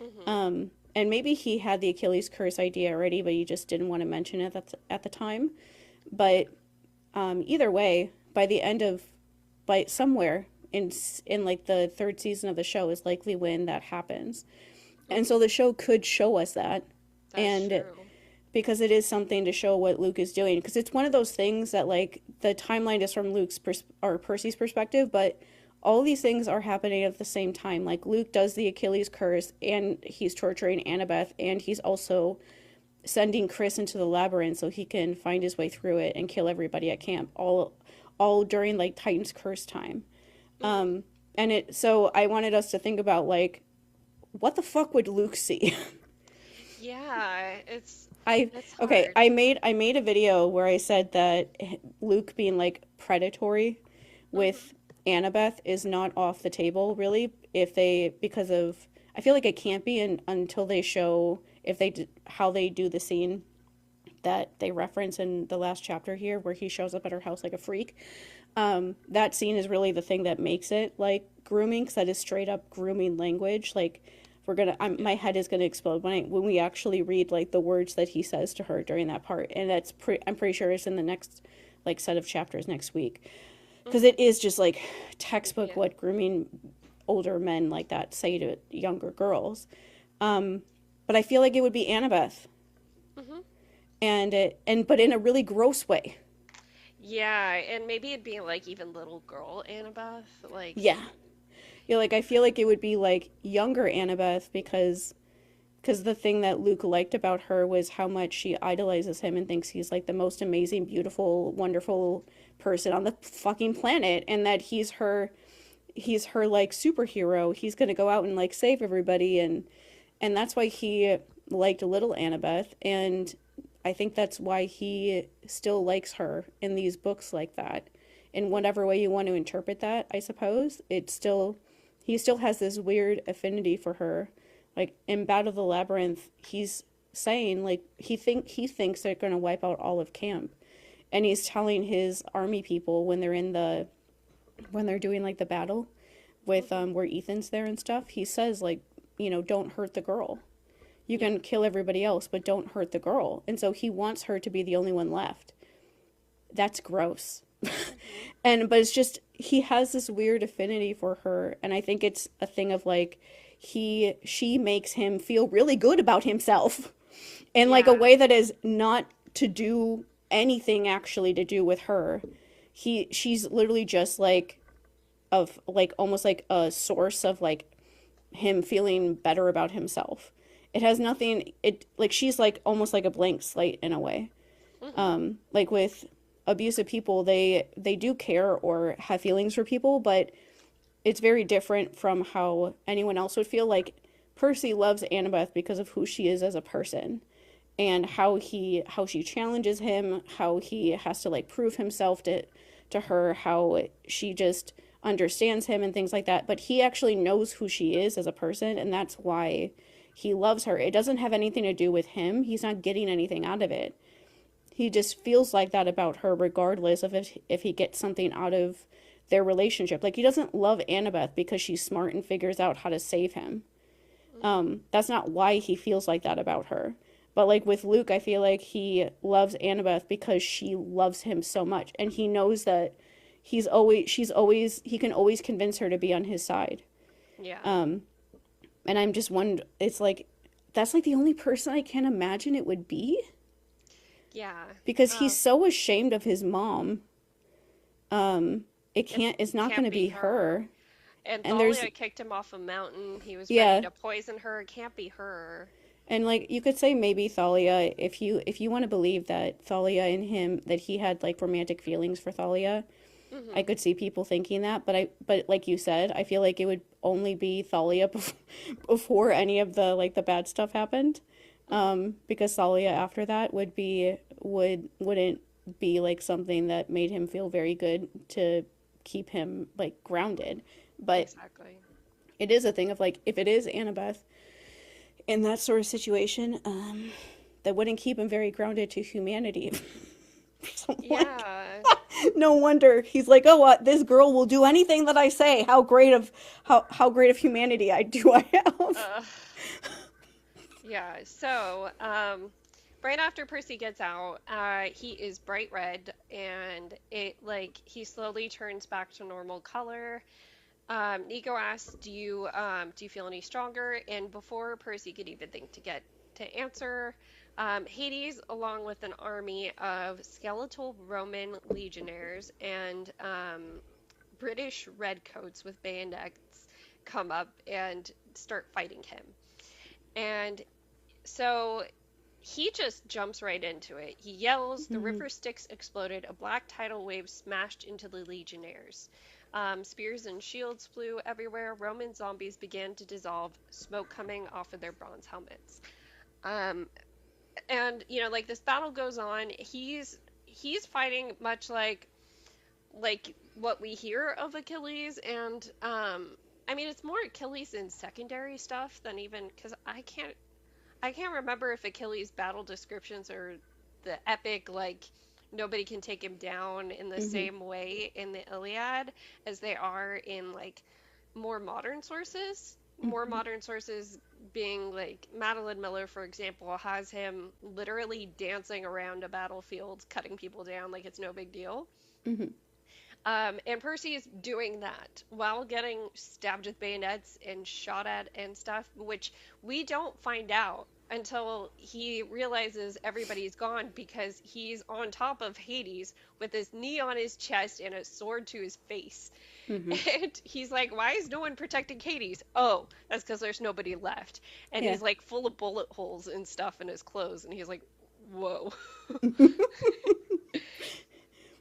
Mhm. And maybe he had the Achilles curse idea already, but he just didn't want to mention it at the time. But either way, by the end of, by somewhere in like the third season of the show is likely when that happens. And so the show could show us that. That's And true. because it is something to show what Luke is doing. Because it's one of those things that, like, the timeline is from or Percy's perspective, but all these things are happening at the same time. Like, Luke does the Achilles curse, and he's torturing Annabeth, and he's also sending Chris into the labyrinth so he can find his way through it and kill everybody at camp. All during, like, Titan's curse time. And it. So I wanted us to think about, like, what the fuck would Luke see? Yeah, I it's okay, hard. I made a video where I said that Luke being like predatory with Annabeth is not off the table really if they because of I feel like it can't be until they show if how they do the scene that they reference in the last chapter here where he shows up at her house like a freak. That scene is really the thing that makes it like grooming because that is straight up grooming language. Like my head is gonna explode when we actually read like the words that he says to her during that part, and I'm pretty sure it's in the next like set of chapters next week because it is just like textbook Yeah. what grooming older men like that say to younger girls. But I feel like it would be Annabeth, Hmm. but in a really gross way. Yeah, and maybe it'd be like even little girl Annabeth, like Yeah. Yeah, like I feel like it would be like younger Annabeth because the thing that Luke liked about her was how much she idolizes him and thinks he's like the most amazing, beautiful, wonderful person on the fucking planet and that he's her like superhero. He's going to go out and like save everybody and that's why he liked little Annabeth and I think that's why he still likes her in these books like that. In whatever way you want to interpret that, I suppose, he still has this weird affinity for her. Like in Battle of the Labyrinth, he's saying like he thinks they're going to wipe out all of camp. And he's telling his army people when they're doing like the battle with where Ethan's there and stuff, he says like, don't hurt the girl. You can kill everybody else, but don't hurt the girl. And so he wants her to be the only one left. That's gross. But it's just he has this weird affinity for her, and I think it's a thing of like she makes him feel really good about himself in like a yeah. way that is not to do anything actually to do with her. She's literally just like of like almost like a source of like him feeling better about himself. It has nothing it like she's like almost like a blank slate in a way. Like with abusive people, they do care or have feelings for people, but it's very different from how anyone else would feel. Like Percy loves Annabeth because of who she is as a person and how she challenges him, how he has to like prove himself to her, how she just understands him and things like that. But he actually knows who she is as a person, and that's why he loves her. It doesn't have anything to do with him. He's not getting anything out of it. He just feels like that about her regardless of if he gets something out of their relationship. Like he doesn't love Annabeth because she's smart and figures out how to save him. That's not why he feels like that about her. But like with Luke, I feel like he loves Annabeth because she loves him so much, and he knows that he can always convince her to be on his side. Yeah. And I'm just wondering, it's like that's like the only person I can imagine it would be Yeah. because he's so ashamed of his mom. It's not going Can't to be be her. her. And And there's Thalia kicked him off a mountain. He was ready yeah, to poison her. It can't be her. and like you could say maybe Thalia if you want to believe that Thalia and him that he had like romantic feelings for Thalia. I could see people thinking that, but like you said, I feel like it would only be Thalia before any of the like the bad stuff happened. Because Thalia after that wouldn't be like something that made him feel very good to keep him like grounded. But Exactly. it is a thing of like if it is Annabeth in that sort of situation, that wouldn't keep him very grounded to humanity. So, like, Yeah. no wonder he's like, oh, this girl will do anything that I say. How great of humanity do I have? Uh, yeah. So, right after Percy gets out, he is bright red, and it like he slowly turns back to normal color. Nico asks, do you feel any stronger?" And before Percy could even think to answer, Hades, along with an army of skeletal Roman legionnaires and British redcoats with bayonets, come up and start fighting him. And so he just jumps right into it. He yells, the Mhm. river Styx exploded, a black tidal wave smashed into the legionnaires. Spears and shields flew everywhere. Roman zombies began to dissolve, smoke coming off of their bronze helmets. Um, and like this battle goes on. He's fighting much like what we hear of Achilles, and I mean it's more Achilles in secondary stuff than even because I can't remember if Achilles' battle descriptions are the epic, like, nobody can take him down in the Mhm. same way in the Iliad as they are in, like, more modern sources. More Mhm. modern sources being, like, Madeline Miller, for example, has him literally dancing around a battlefield, cutting people down like it's no big deal. Mhm. And Percy is doing that while getting stabbed with bayonets and shot at and stuff, which we don't find out until he realizes everybody's gone because he's on top of Hades with his knee on his chest and a sword to his face. Mhm. And he's like, "Why is no one protecting Hades?" Oh, that's because there's nobody left. And Yeah. he's like full of bullet holes and stuff in his clothes. And he's like, "Whoa."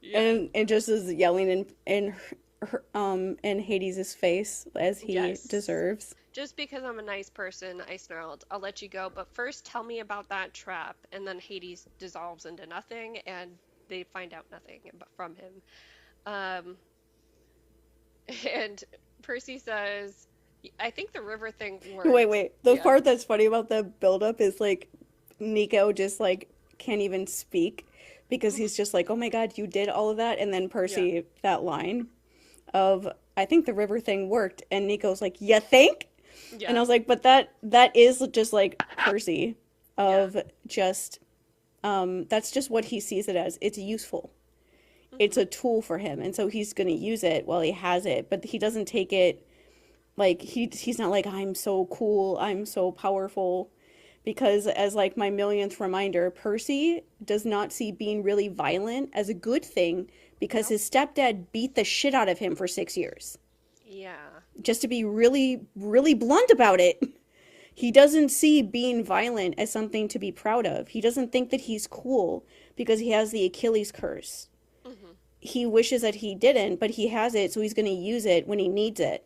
Yeah. And just as yelling in Hades' face as he Yes. deserves. Just because I'm a nice person, I snarled, "I'll let you go, but first tell me about that trap." And then Hades dissolves into nothing, and they find out nothing from him. Um, and Percy says, "I think the river thing Wait, worked." wait. The Yeah. part that's funny about the buildup is like Nico just like can't even speak because he's just like, "Oh my God, you did all of that," and then Yeah. Percy that line of I think the river thing worked, and Nico's like, "You think?" And I Yeah. was like, "But that is just like Percy Yeah. of just that's just what he sees it as. It's useful. It's Hmm. a tool for him, and so he's going to use it while he has it, but he doesn't take it like he's not like I'm so cool, I'm so powerful because as like my millionth reminder, Percy does not see being really violent as a good thing because Nope. his stepdad beat the shit out of him for 6 years. Yeah. Just to be really really blunt about it. He doesn't see being violent as something to be proud of. He doesn't think that he's cool because he has the Achilles curse. Hmm. He wishes that he didn't, but he has it, so he's going to use it when he needs it.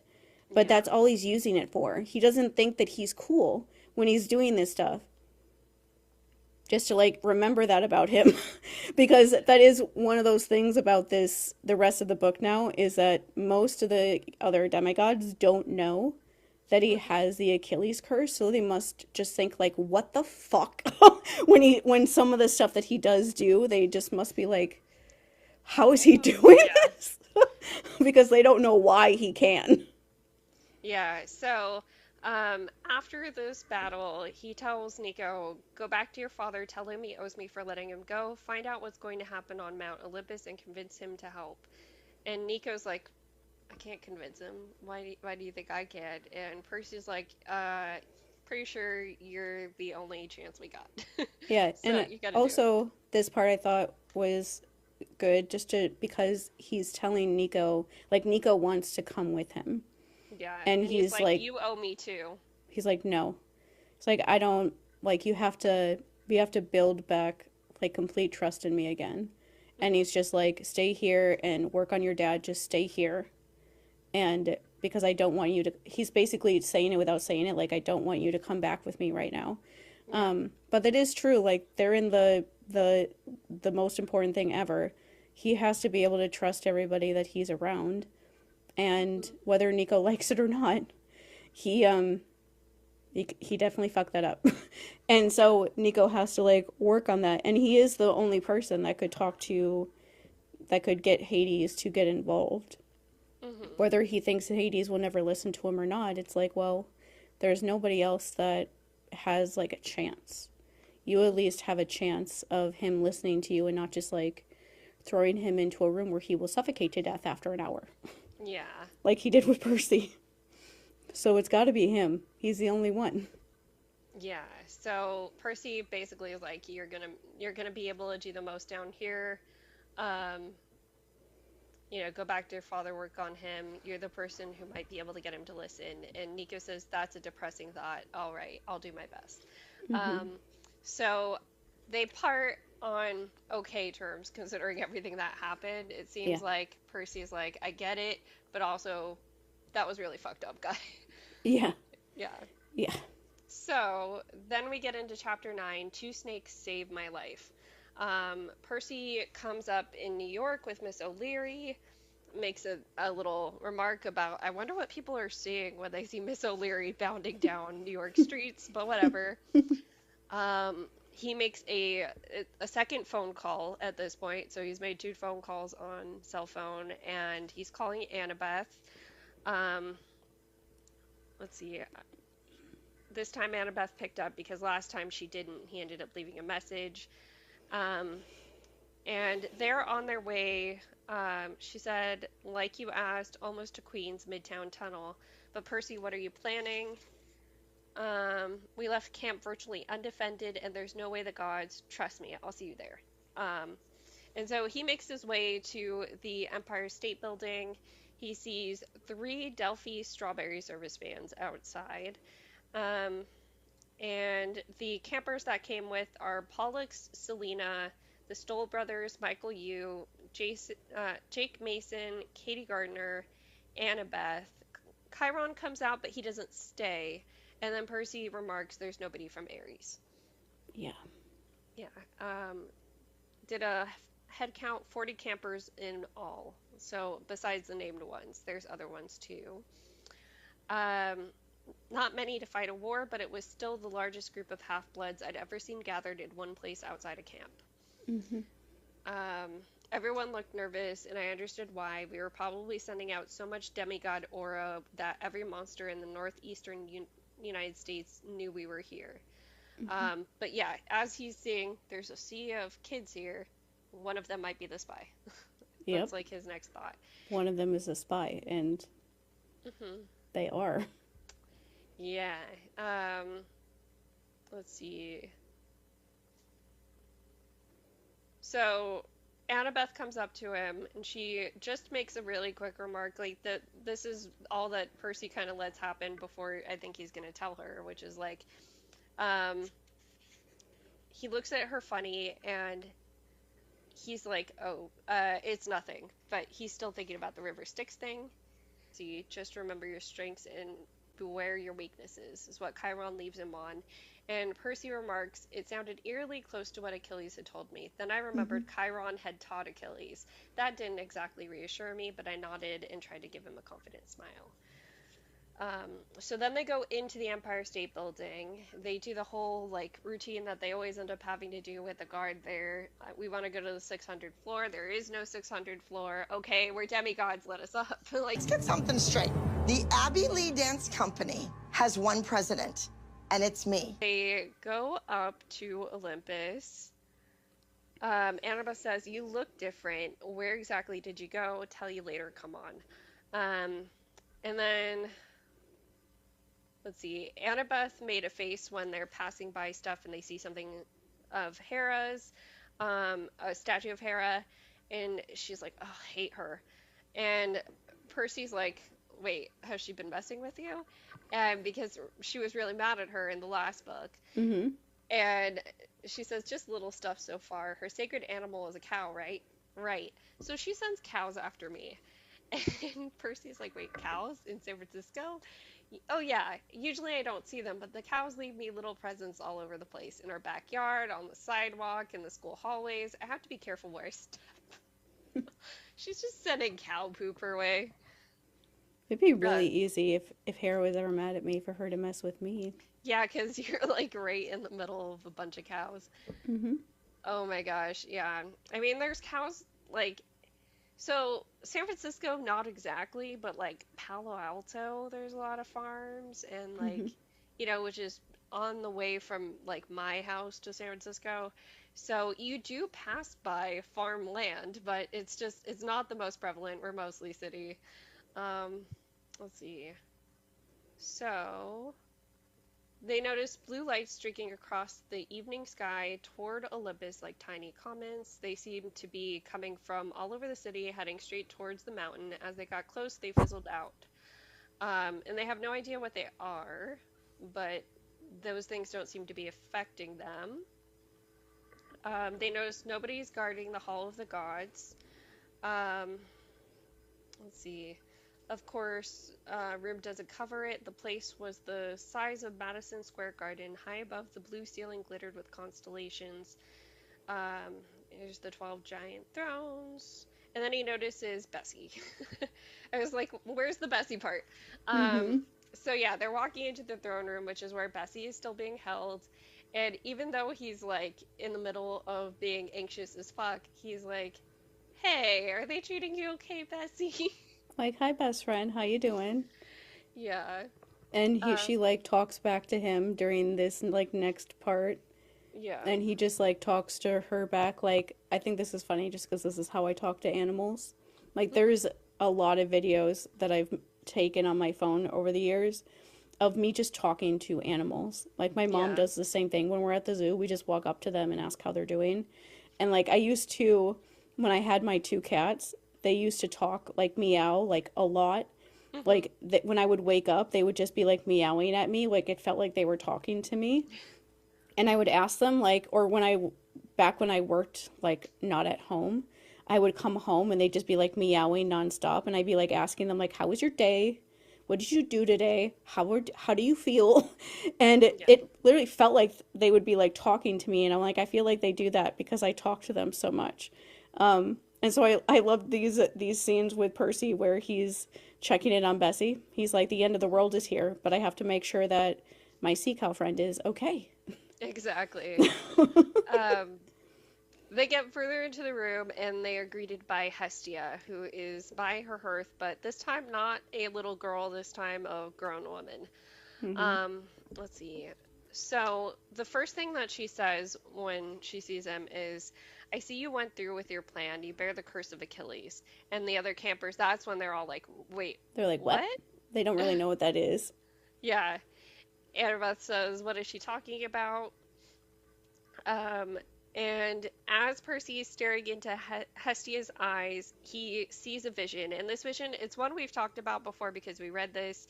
But Yeah. that's all he's using it for. He doesn't think that he's cool when he's doing this stuff. Just to like remember that about him. Because that is one of those things about this the rest of the book now is that most of the other demigods don't know that he Hmm. has the Achilles curse, so they must just think like what the fuck when some of the stuff that he does do, they just must be like how is he doing Yeah. this? Because they don't know why he can. Yeah, so after this battle, he tells Nico, "Go back to your father, tell him he owes me for letting him go, find out what's going to happen on Mount Olympus, and convince him to help." And Nico's like, "I can't convince him. Why do you think I can?" And Percy's like, pretty sure you're the only chance we got. Yeah, So and you gotta do it." also this part I thought was good just to because he's telling Nico like Nico wants to come with him. Yeah, And and he's like, "You owe me too." he's like no. It's like I don't like you have to we have to build back like complete trust in me again. And Hmm. he's just like stay here and work on your dad, just stay here. And because I don't want you to he's basically saying it without saying it like I don't want you to come back with me right now. Yeah. But that is true. Like they're in the most important thing ever. He has to be able to trust everybody that he's around, and Hmm. whether Nico likes it or not, he he definitely fucked that up. And Yeah. so Nico has to like work on that, and he is the only person that could talk to that could get Hades to get involved. Hmm. Whether he thinks Hades will never listen to him or not, it's like, well, there's nobody else that has like a chance. you at least have a chance of him listening to you and not just like throwing him into a room where he will suffocate to death after an hour, Yeah. like he did with Percy. So it's got to be him. He's the only one. Yeah. So Percy basically is like, you're gonna be able to do the most down here. Um, go back to your father, work on him. You're the person who might be able to get him to listen. And Nico says, that's a depressing thought. All right, I'll do my best. Mm-hmm. So they part on okay terms considering everything that happened. It Yeah. seems like Percy's like, I get it, but also that was really fucked up, guy. Yeah. Yeah. Yeah. So then we get into chapter 9, Two Snakes Save My Life. Percy comes up in New York with Miss O'Leary, makes a little remark about, I wonder what people are seeing when they see Miss O'Leary bounding down New York streets, but whatever. He makes a second phone call at this point, so he's made 2 phone calls on cell phone, and he's calling Annabeth. Um, let's see. This time Annabeth picked up because last time she didn't. He ended up leaving a message. Um, and they're on their way. She said, like you asked, almost to Queens Midtown Tunnel. But Percy, what are you planning? We left camp virtually undefended, and there's no way the gods. Trust me, I'll see you there. And so he makes his way to the Empire State Building. He sees 3 Delphi strawberry service vans outside. Um, and the campers that came with are Pollux, Selena, the Stoll brothers, Michael Yu, Jake Mason, Katie Gardner, Annabeth. Chiron comes out, but he doesn't stay. And then Percy remarks, there's nobody from Ares. Yeah. Yeah. Did a head count, 40 campers in all. So besides the named ones, there's other ones too. Not many to fight a war, but it was still the largest group of half-bloods I'd ever seen gathered in one place outside a camp. Mm-hmm. Everyone looked nervous, and I understood why. We were probably sending out so much demigod aura that every monster in the northeastern United States knew we were here. Mm-hmm. But yeah, as he's seeing, there's a sea of kids here. One of them might be the spy. Yep. That's like his next thought. One of them is a spy, and they are. Yeah. Let's see. So Annabeth comes up to him and she just makes a really quick remark, like that this is all that Percy kind of lets happen before I think he's gonna tell her, which is like, he looks at her funny and he's like, oh, it's nothing, but he's still thinking about the River Styx thing. See, just remember your strengths and beware your weaknesses, is what Chiron leaves him on. And Percy remarks, it sounded eerily close to what Achilles had told me. Then I remembered Chiron had taught Achilles. That didn't exactly reassure me, but I nodded and tried to give him a confident smile. So then they go into the Empire State Building. They do the whole like routine that they always end up having to do with the guard there. We want to go to the 600th floor. There is no 600th floor. Okay, we're demigods. Let us up. Like, let's get something straight. The Abbey Lee Dance Company has one president, and it's me. They go up to Olympus. Annabeth says, you look different. Where exactly did you go? Tell you later. Come on. And then, let's see. Annabeth made a face when they're passing by stuff and they see something of Hera's, a statue of Hera, and she's like, oh, I hate her. And Percy's like, wait, has she been messing with you? And because she was really mad at her in the last book. Mm-hmm. And she says, just little stuff so far. Her sacred animal is a cow, right? Right. So she sends cows after me. And Percy's like, wait, cows in San Francisco? Oh, yeah. Usually I don't see them, but the cows leave me little presents all over the place. In our backyard, on the sidewalk, in the school hallways. I have to be careful where I step. She's just sending cow poop her way. It'd be really easy if Hera was ever mad at me for her to mess with me. Yeah, because you're like right in the middle of a bunch of cows. Mm-hmm. Oh my gosh, yeah. I mean, there's cows like, so San Francisco, not exactly, but like Palo Alto, there's a lot of farms and like, which is on the way from like my house to San Francisco. So you do pass by farmland, but it's not the most prevalent. We're mostly city. Um, let's see. So they noticed blue lights streaking across the evening sky toward Olympus like tiny comets. They seemed to be coming from all over the city, heading straight towards the mountain. As they got close, they fizzled out. And they have no idea what they are, but those things don't seem to be affecting them. They notice nobody's guarding the Hall of the Gods. Um, let's see. Of course, room doesn't cover it. The place was the size of Madison Square Garden. High above, the blue ceiling glittered with constellations. Um, Here's the 12 giant thrones. And then he notices Bessie. I was like, where's the Bessie part? Um, Mm-hmm. so yeah, they're walking into the throne room, which is where Bessie is still being held. And even though he's like in the middle of being anxious as fuck, he's like, hey, are they treating you okay, Bessie? Like, hi, best friend, how you doing? Yeah. And Uh, she like talks back to him during this like next part, yeah. and he just like talks to her back. Like, I think this is funny just because this is how I talk to animals. Like, there's a lot of videos that I've taken on my phone over the years of me just talking to animals. Like, my mom Yeah. does the same thing when we're at the zoo. We just walk up to them and ask how they're doing. And like, I used to, when I had my two cats, they used to talk like meow like a lot. Hmm. Like, when I would wake up, they would just be like meowing at me. Like, it felt like they were talking to me. And I would ask them, like, or back when I worked, like, not at home, I would come home and they'd just be like meowing nonstop. And I'd be like asking them, like, how was your day? What did you do today? How do you feel? And Yeah. it literally felt like they would be like talking to me. And I'm like, I feel like they do that because I talk to them so much. And so I love these scenes with Percy where he's checking in on Bessie. He's like, the end of the world is here, but I have to make sure that my sea cow friend is okay. Exactly. Um, they get further into the room and they are greeted by Hestia, who is by her hearth, but this time not a little girl, this time a grown woman. Hmm. Um, let's see. So the first thing that she says when she sees him is, I see you went through with your plan. You bear the curse of Achilles. And the other campers, that's when they're all like, wait, They're like, what? what? They don't really know what that is. Yeah. Annabeth says, what is she talking about? Um, and as Percy is staring into Hestia's eyes, he sees a vision. And this vision, it's one we've talked about before because we read this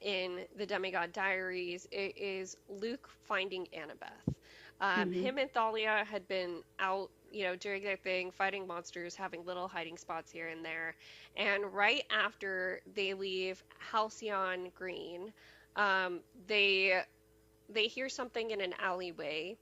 in the Demigod Diaries. It is Luke finding Annabeth. Hmm. Him and Thalia had been out, doing their thing, fighting monsters, having little hiding spots here and there. And right after they leave Halcyon Green, um, they they hear something in an alleyway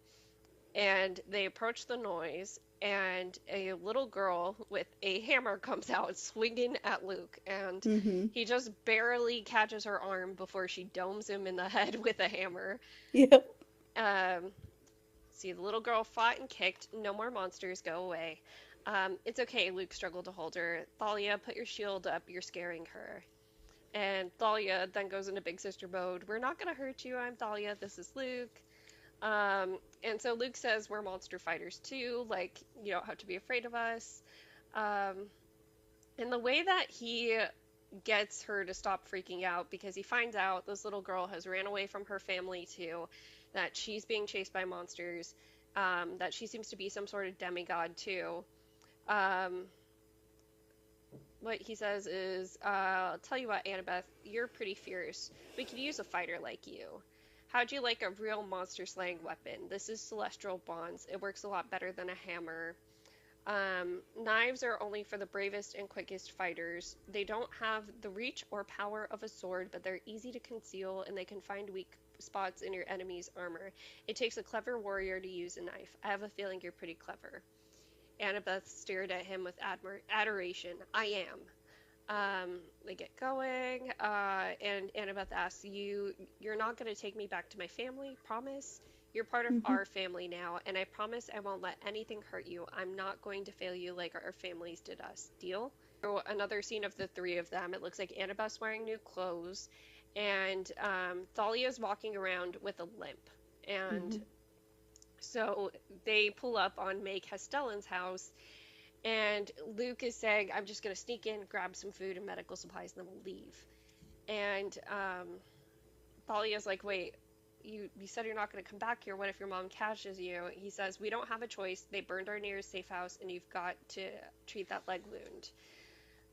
and they approach the noise, and a little girl with a hammer comes out swinging at Luke, and Hmm. he just barely catches her arm before she domes him in the head with a hammer. Yep. Um, See, the little girl fought and kicked. No more monsters. Go away. It's okay. Luke struggled to hold her. Thalia, put your shield up. You're scaring her. And Thalia then goes into big sister mode. We're not gonna hurt you. I'm Thalia. This is Luke. And so Luke says we're monster fighters too, like, you don't have to be afraid of us. Um, and the way that he gets her to stop freaking out, because he finds out this little girl has ran away from her family too, that she's being chased by monsters, that she seems to be some sort of demigod too. Um, what he says is, I'll tell you what, Annabeth, you're pretty fierce. We could use a fighter like you. How'd you like a real monster slaying weapon? This is celestial bonds. It works a lot better than a hammer. Knives are only for the bravest and quickest fighters. They don't have the reach or power of a sword, but they're easy to conceal and they can find weak spots in your enemy's armor. It takes a clever warrior to use a knife. I have a feeling you're pretty clever. Annabeth stared at him with adoration. I am. They get going, and Annabeth asks, you're not going to take me back to my family, promise? You're part of Hmm. our family now, and I promise I won't let anything hurt you. I'm not going to fail you like our families did us. Deal? So another scene of the three of them. It looks like Annabeth's wearing new clothes, and Thalia's walking around with a limp. And Mm-hmm. so they pull up on May Castellan's house, and Luke is saying, I'm just going to sneak in, grab some food and medical supplies, and then we'll leave. And Thalia's like, wait, you said you're not going to come back here. What if your mom catches you? He says, we don't have a choice. They burned our nearest safe house, and you've got to treat that leg wound.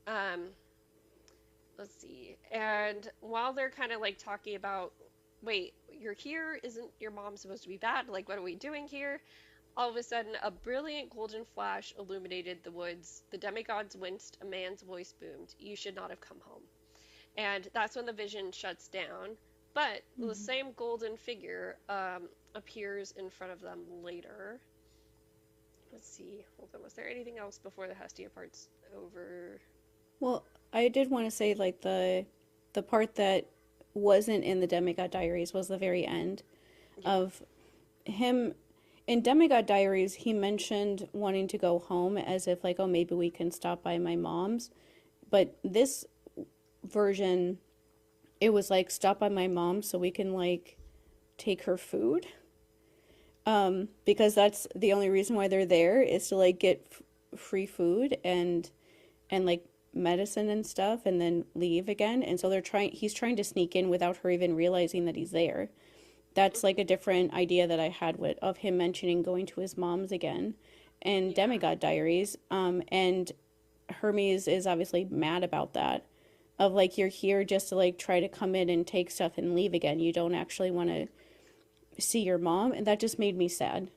Um, let's see. And while they're kind of like talking about, wait, you're here? Isn't your mom supposed to be bad? Like, what are we doing here? All of a sudden, a brilliant golden flash illuminated the woods. The demigods winced. A man's voice boomed. You should not have come home. And that's when the vision shuts down. But the Mm-hmm. same golden figure appears in front of them later. Let's see. Hold on. Was there anything else before the Hestia part's over? Well, I did want to say like the part that wasn't in the Demigod Diaries was the very end Yeah. of him. In Demigod Diaries, he mentioned wanting to go home as if like, oh, maybe we can stop by my mom's. But this version, it was like stop by my mom's so we can like take her food. Because that's the only reason why they're there is to like get free food and like medicine and stuff and then leave again. And so he's trying to sneak in without her even realizing that he's there. That's like a different idea that I had of him mentioning going to his mom's again in Yeah. Demigod Diaries. And Hermes is obviously mad about that. Of like, you're here just to like try to come in and take stuff and leave again. You don't actually want to see your mom. And that just made me sad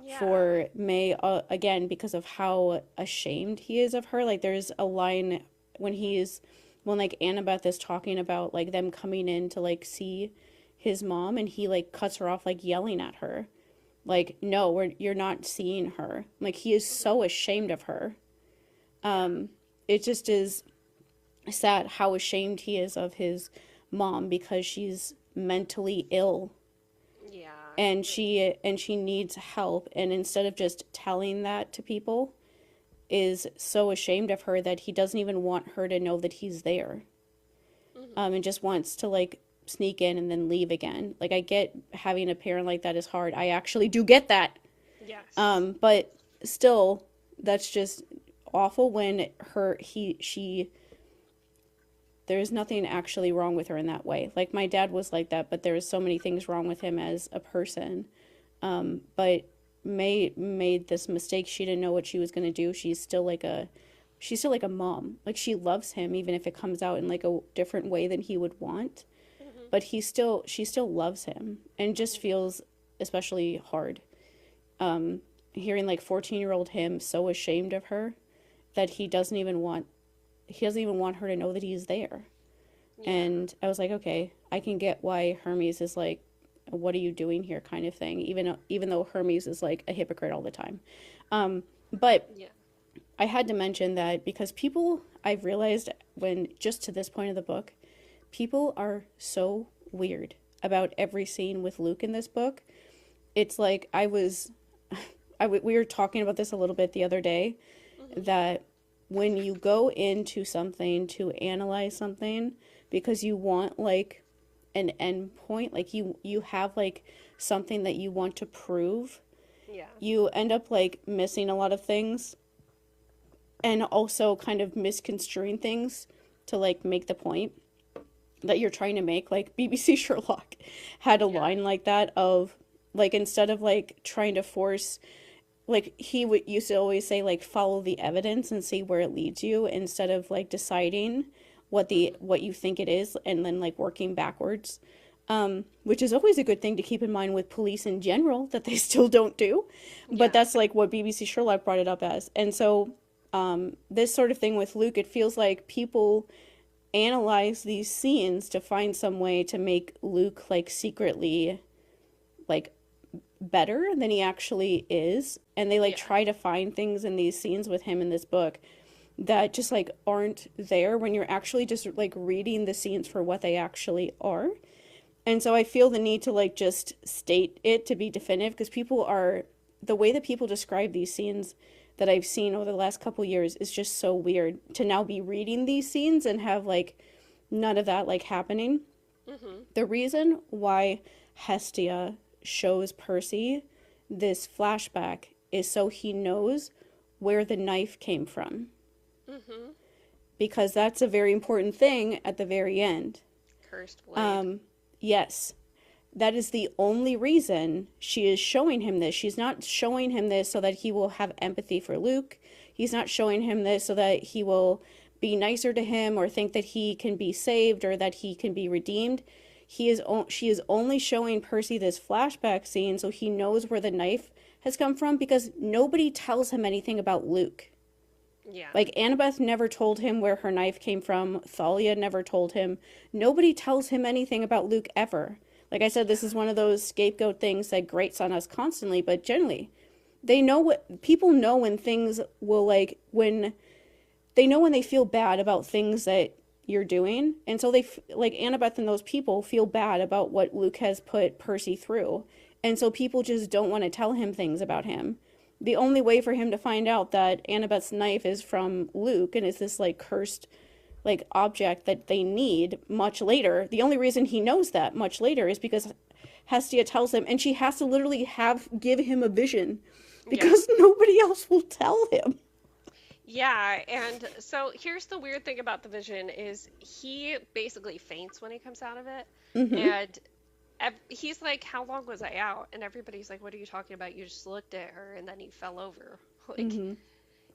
Yeah. for May, again, because of how ashamed he is of her. Like, there's a line when like Annabeth is talking about like them coming in to like see his mom, and he like cuts her off, like yelling at her, like, no, you're not seeing her. Like, he is so ashamed of her. Yeah. It just is sad how ashamed he is of his mom because she's mentally ill Yeah. and she needs help, and instead of just telling that to people, is so ashamed of her that he doesn't even want her to know that he's there. Mm-hmm. And just wants to like sneak in and then leave again. Like, I get having a parent like that is hard. I actually do get that. Yes. But still, that's just awful when she there's nothing actually wrong with her in that way. Like, my dad was like that, but there was so many things wrong with him as a person. But May made this mistake. She didn't know what she was going to do. She's still like a mom. Like, she loves him even if it comes out in like a different way than he would want. Mm-hmm. But she still loves him, and just feels especially hard hearing like 14-year-old him so ashamed of her that he doesn't even want her to know that he's there. Yeah. And I was like, okay, I can get why Hermes is like, what are you doing here, kind of thing, even though Hermes is like a hypocrite all the time. But Yeah. I had to mention that because I've realized, when just to this point of the book, people are so weird about every scene with Luke in this book. It's like we were talking about this a little bit the other day, Mm-hmm. that when you go into something to analyze something because you want like an end point, like you have like something that you want to prove, Yeah. you end up like missing a lot of things, and also kind of misconstruing things to like make the point that you're trying to make. Like, BBC Sherlock had a Yeah. line like that of like, instead of like trying to force, like, he would used to always say like, follow the evidence and see where it leads you, instead of like deciding what you think it is and then like working backwards, which is always a good thing to keep in mind with police in general, that they still don't do. But Yeah. that's like what BBC Sherlock brought it up as. And so this sort of thing with Luke, it feels like people analyze these scenes to find some way to make Luke like secretly like better than he actually is, and they like Yeah. try to find things in these scenes with him in this book that just like aren't there when you're actually just like reading the scenes for what they actually are. And so I feel the need to like just state it to be definitive, because the way that people describe these scenes that I've seen over the last couple years is just so weird to now be reading these scenes and have like none of that like happening. Mm-hmm. The reason why Hestia shows Percy this flashback is so he knows where the knife came from. Mm-hmm. Because that's a very important thing at the very end. Cursed blade. Yes, that is the only reason she is showing him this. She's not showing him this so that he will have empathy for Luke. He's not showing him this so that he will be nicer to him or think that he can be saved or that he can be redeemed. She is only showing Percy this flashback scene so he knows where the knife has come from, because nobody tells him anything about Luke. Yeah. Like, Annabeth never told him where her knife came from. Thalia never told him. Nobody tells him anything about Luke ever. Like I said, this is one of those scapegoat things that grates on us constantly, but generally, they know what people know when things will, like, when they know when they feel bad about things that you're doing. And so like, Annabeth and those people feel bad about what Luke has put Percy through. And so people just don't want to tell him things about him. The only way for him to find out that Annabeth's knife is from Luke and is this, like, cursed, like, object that they need much later, the only reason he knows that much later is because Hestia tells him, and she has to literally give him a vision because nobody else will tell him. Yeah, and so here's the weird thing about the vision is he basically faints when he comes out of it. And he's like, how long was I out? And everybody's like, what are you talking about? You just looked at her and then he fell over. Like,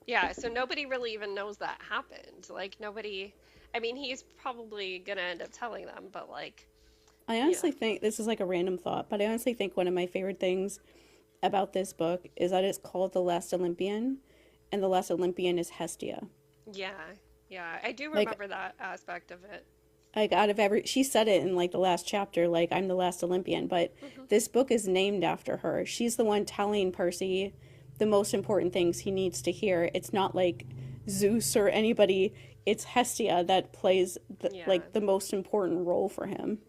yeah, so nobody really even knows that happened. Like, nobody, I mean, he's probably gonna end up telling them, but like, I honestly think, this is like a random thought, but I honestly think one of my favorite things about this book is that it's called The Last Olympian, and the last Olympian is Hestia. yeah, yeah, I do remember that aspect of it. Like, out of she said it in, like, the last chapter, like, I'm the last Olympian, but this book is named after her. She's the one telling Percy the most important things he needs to hear. It's not like Zeus or anybody. It's Hestia that plays like the most important role for him,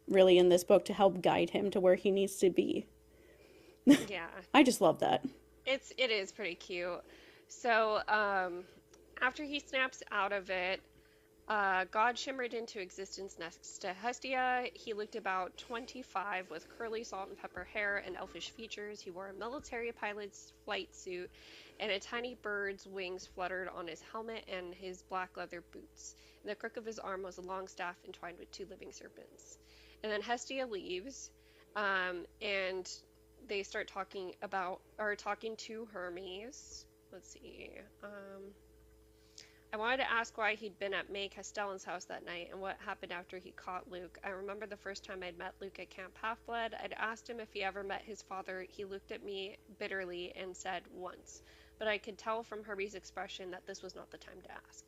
really, in this book, to help guide him to where he needs to be. Yeah. I just love that. It is pretty cute. So, after he snaps out of it, God shimmered into existence next to Hestia. He looked about 25 with curly salt and pepper hair and elfish features. He wore a military pilot's flight suit, and a tiny bird's wings fluttered on his helmet and his black leather boots. In the crook of his arm was a long staff entwined with 2 living serpents. And then Hestia leaves, and they start talking to Hermes. Let's see. I wanted to ask why he'd been at May Castellan's house that night and what happened after he caught Luke. I remember the first time I'd met Luke at Camp Half-Blood. I'd asked him if he ever met his father. He looked at me bitterly and said once. But I could tell from Hermes' expression that this was not the time to ask.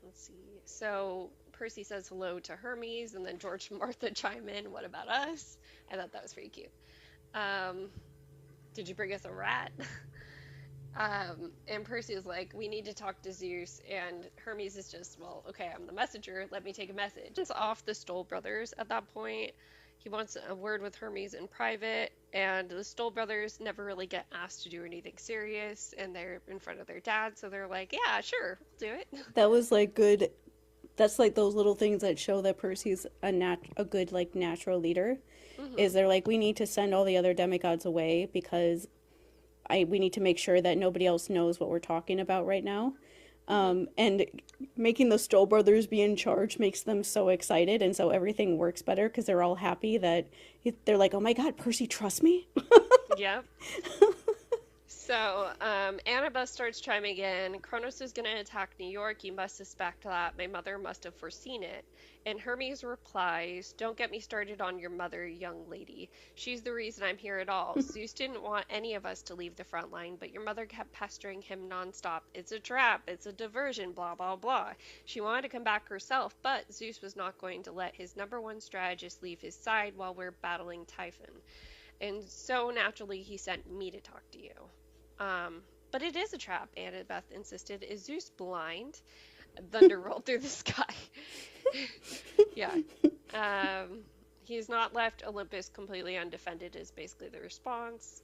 Let's see. So Percy says hello to Hermes, and then George and Martha chime in, what about us? I thought that was pretty cute. Did you bring us a rat? And Percy is like, we need to talk to Zeus, and Hermes is just, well, okay, I'm the messenger, let me take a message. It's off the Stoll brothers at that point. He wants a word with Hermes in private, and the Stoll brothers never really get asked to do anything serious, and they're in front of their dad, so they're like, yeah, sure, we'll do it. That was, like, good. That's, like, those little things that show that Percy's a good, like, natural leader. Is they're like, we need to send all the other demigods away because we need to make sure that nobody else knows what we're talking about right now. And making the Stoll brothers be in charge makes them so excited, and so everything works better because they're all happy that they're like, oh my god, Percy trusts me? Yep. So, Annabeth starts chiming in. Kronos is going to attack New York. You must suspect that. My mother must have foreseen it. And Hermes replies, don't get me started on your mother, young lady. She's the reason I'm here at all. Zeus didn't want any of us to leave the front line, but your mother kept pestering him nonstop. It's a trap. It's a diversion, blah, blah, blah. She wanted to come back herself, but Zeus was not going to let his #1 strategist leave his side while we're battling Typhon. And so naturally, he sent me to talk to you. But it is a trap, Annabeth insisted. Is Zeus blind? Thunder rolled through the sky. Yeah. He's not left Olympus completely undefended is basically the response.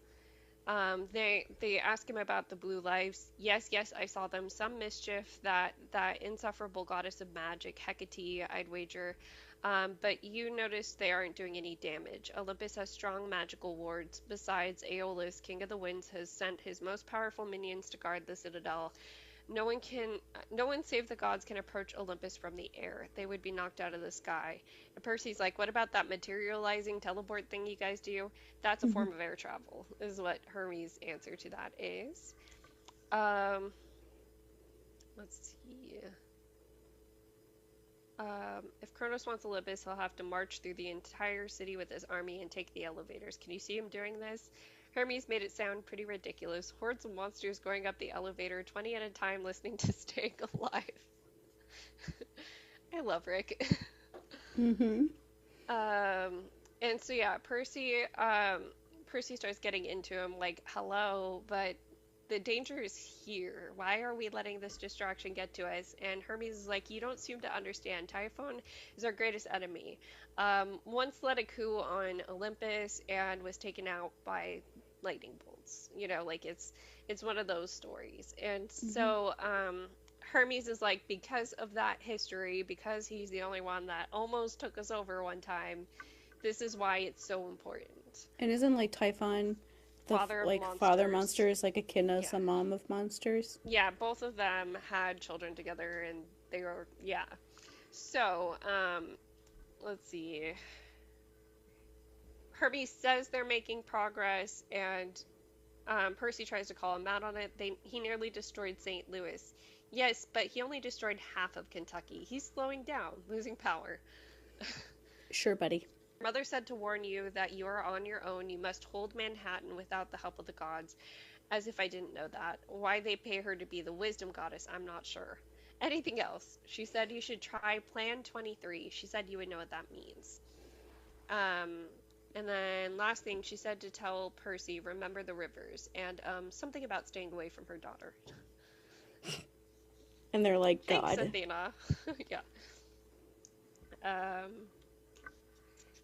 They ask him about the blue lives. Yes, yes, I saw them. Some mischief, that insufferable goddess of magic, Hecate, I'd wager. But you notice they aren't doing any damage. Olympus has strong magical wards. Besides, Aeolus, king of the winds, has sent his most powerful minions to guard the citadel. No one save the gods can approach Olympus from the air. They would be knocked out of the sky. And Percy's like, what about that materializing teleport thing you guys do? That's a Mhm. form of air travel, is what Hermes' answer to that is. Um, let's see. If Kronos wants Olympus, he'll have to march through the entire city with his army and take the elevators. Can you see him doing this? Hermes made it sound pretty ridiculous. Hordes of monsters going up the elevator, 20 at a time, listening to Staying Alive. I love Rick. Mhm. Um, and so yeah, Percy starts getting into him like, "Hello, but the danger is here. Why are we letting this distraction get to us?" And Hermes is like, "You don't seem to understand. Typhon is our greatest enemy. Once led a coup on Olympus and was taken out by lightning bolts. You know, like it's one of those stories." And Mhm. so Hermes is like, because of that history, because he's the only one that almost took us over one time, this is why it's so important. And isn't like Typhon the Father of like father monsters. monster is like Echidna's Yeah. the mom of monsters? Yeah, both of them had children together and they were, yeah. So, let's see. Hermes says they're making progress, and Percy tries to call him out on it. He nearly destroyed St. Louis. Yes, but he only destroyed half of Kentucky. He's slowing down, losing power. Sure, buddy. Mother said to warn you that you are on your own. You must hold Manhattan without the help of the gods. As if I didn't know that. Why they pay her to be the wisdom goddess, I'm not sure. Anything else? She said you should try Plan 23. She said you would know what that means. Um, and then last thing, she said to tell Percy, remember the rivers, and something about staying away from her daughter. And they're like, Thanks, God. Athena. Yeah. Um,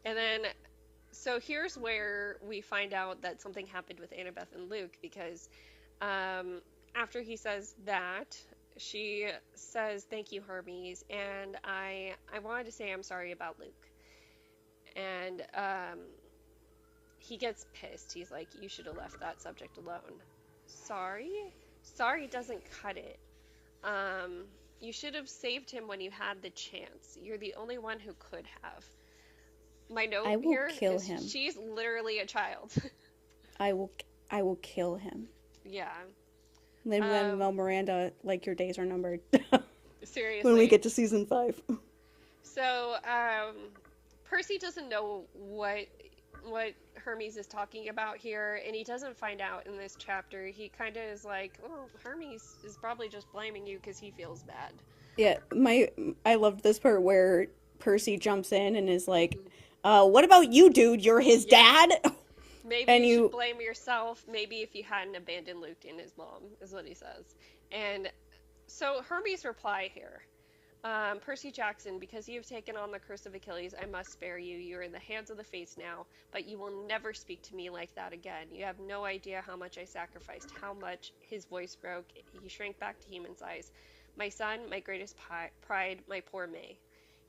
and then, so here's where we find out that something happened with Annabeth and Luke because after he says that, she says, "Thank you, Hermes," and I wanted to say I'm sorry about Luke, and he gets pissed. He's like, "You should have left that subject alone." Sorry, sorry doesn't cut it. Um, you should have saved him when you had the chance. You're the only one who could have. My note I will here kill is him. she's literally a child. I will I will kill him. Yeah. Lin-Manuel Um, Miranda, like your days are numbered. When we seriously. get to season 5. So, Percy doesn't know what Hermes is talking about here, and he doesn't find out in this chapter. He kind of is like, "Oh, Hermes is probably just blaming you because he feels bad." Yeah, I loved this part where Percy jumps in and is like, Mhm. what about you, dude? You're his Yeah. dad? Maybe And you should you blame yourself. Maybe if you hadn't abandoned Luke and his mom, is what he says. And so Hermes' reply here. Percy Jackson, because you have taken on the curse of Achilles, I must spare you. You are in the hands of the fates now, but you will never speak to me like that again. You have no idea how much I sacrificed, how much. His voice broke. He shrank back to human size. My son, my greatest pride, my poor May.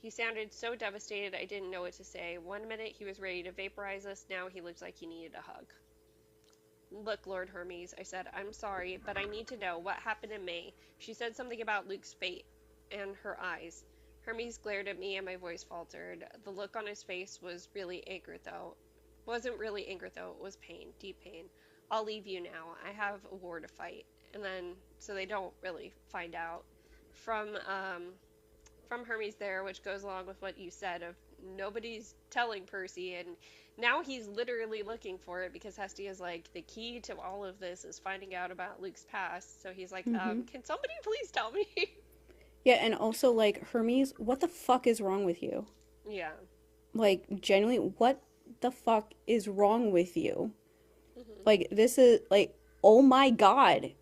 He sounded so devastated I didn't know what to say. One minute he was ready to vaporize us, now he looked like he needed a hug. Look, Lord Hermes, I said, I'm sorry, but I need to know what happened in May. She said something about Luke's fate and her eyes. Hermes glared at me and my voice faltered. The look on his face wasn't really anger though, it was pain, deep pain. I'll leave you now. I have a war to fight. And then so they don't really find out from from Hermes there, which goes along with what you said of nobody's telling Percy, and now he's literally looking for it because Hestia is like the key to all of this is finding out about Luke's past. So he's like, Mhm. can somebody please tell me? Yeah, and also like Hermes, what the fuck is wrong with you? Yeah. Like genuinely, what the fuck is wrong with you? Hmm. Like this is like, oh my god.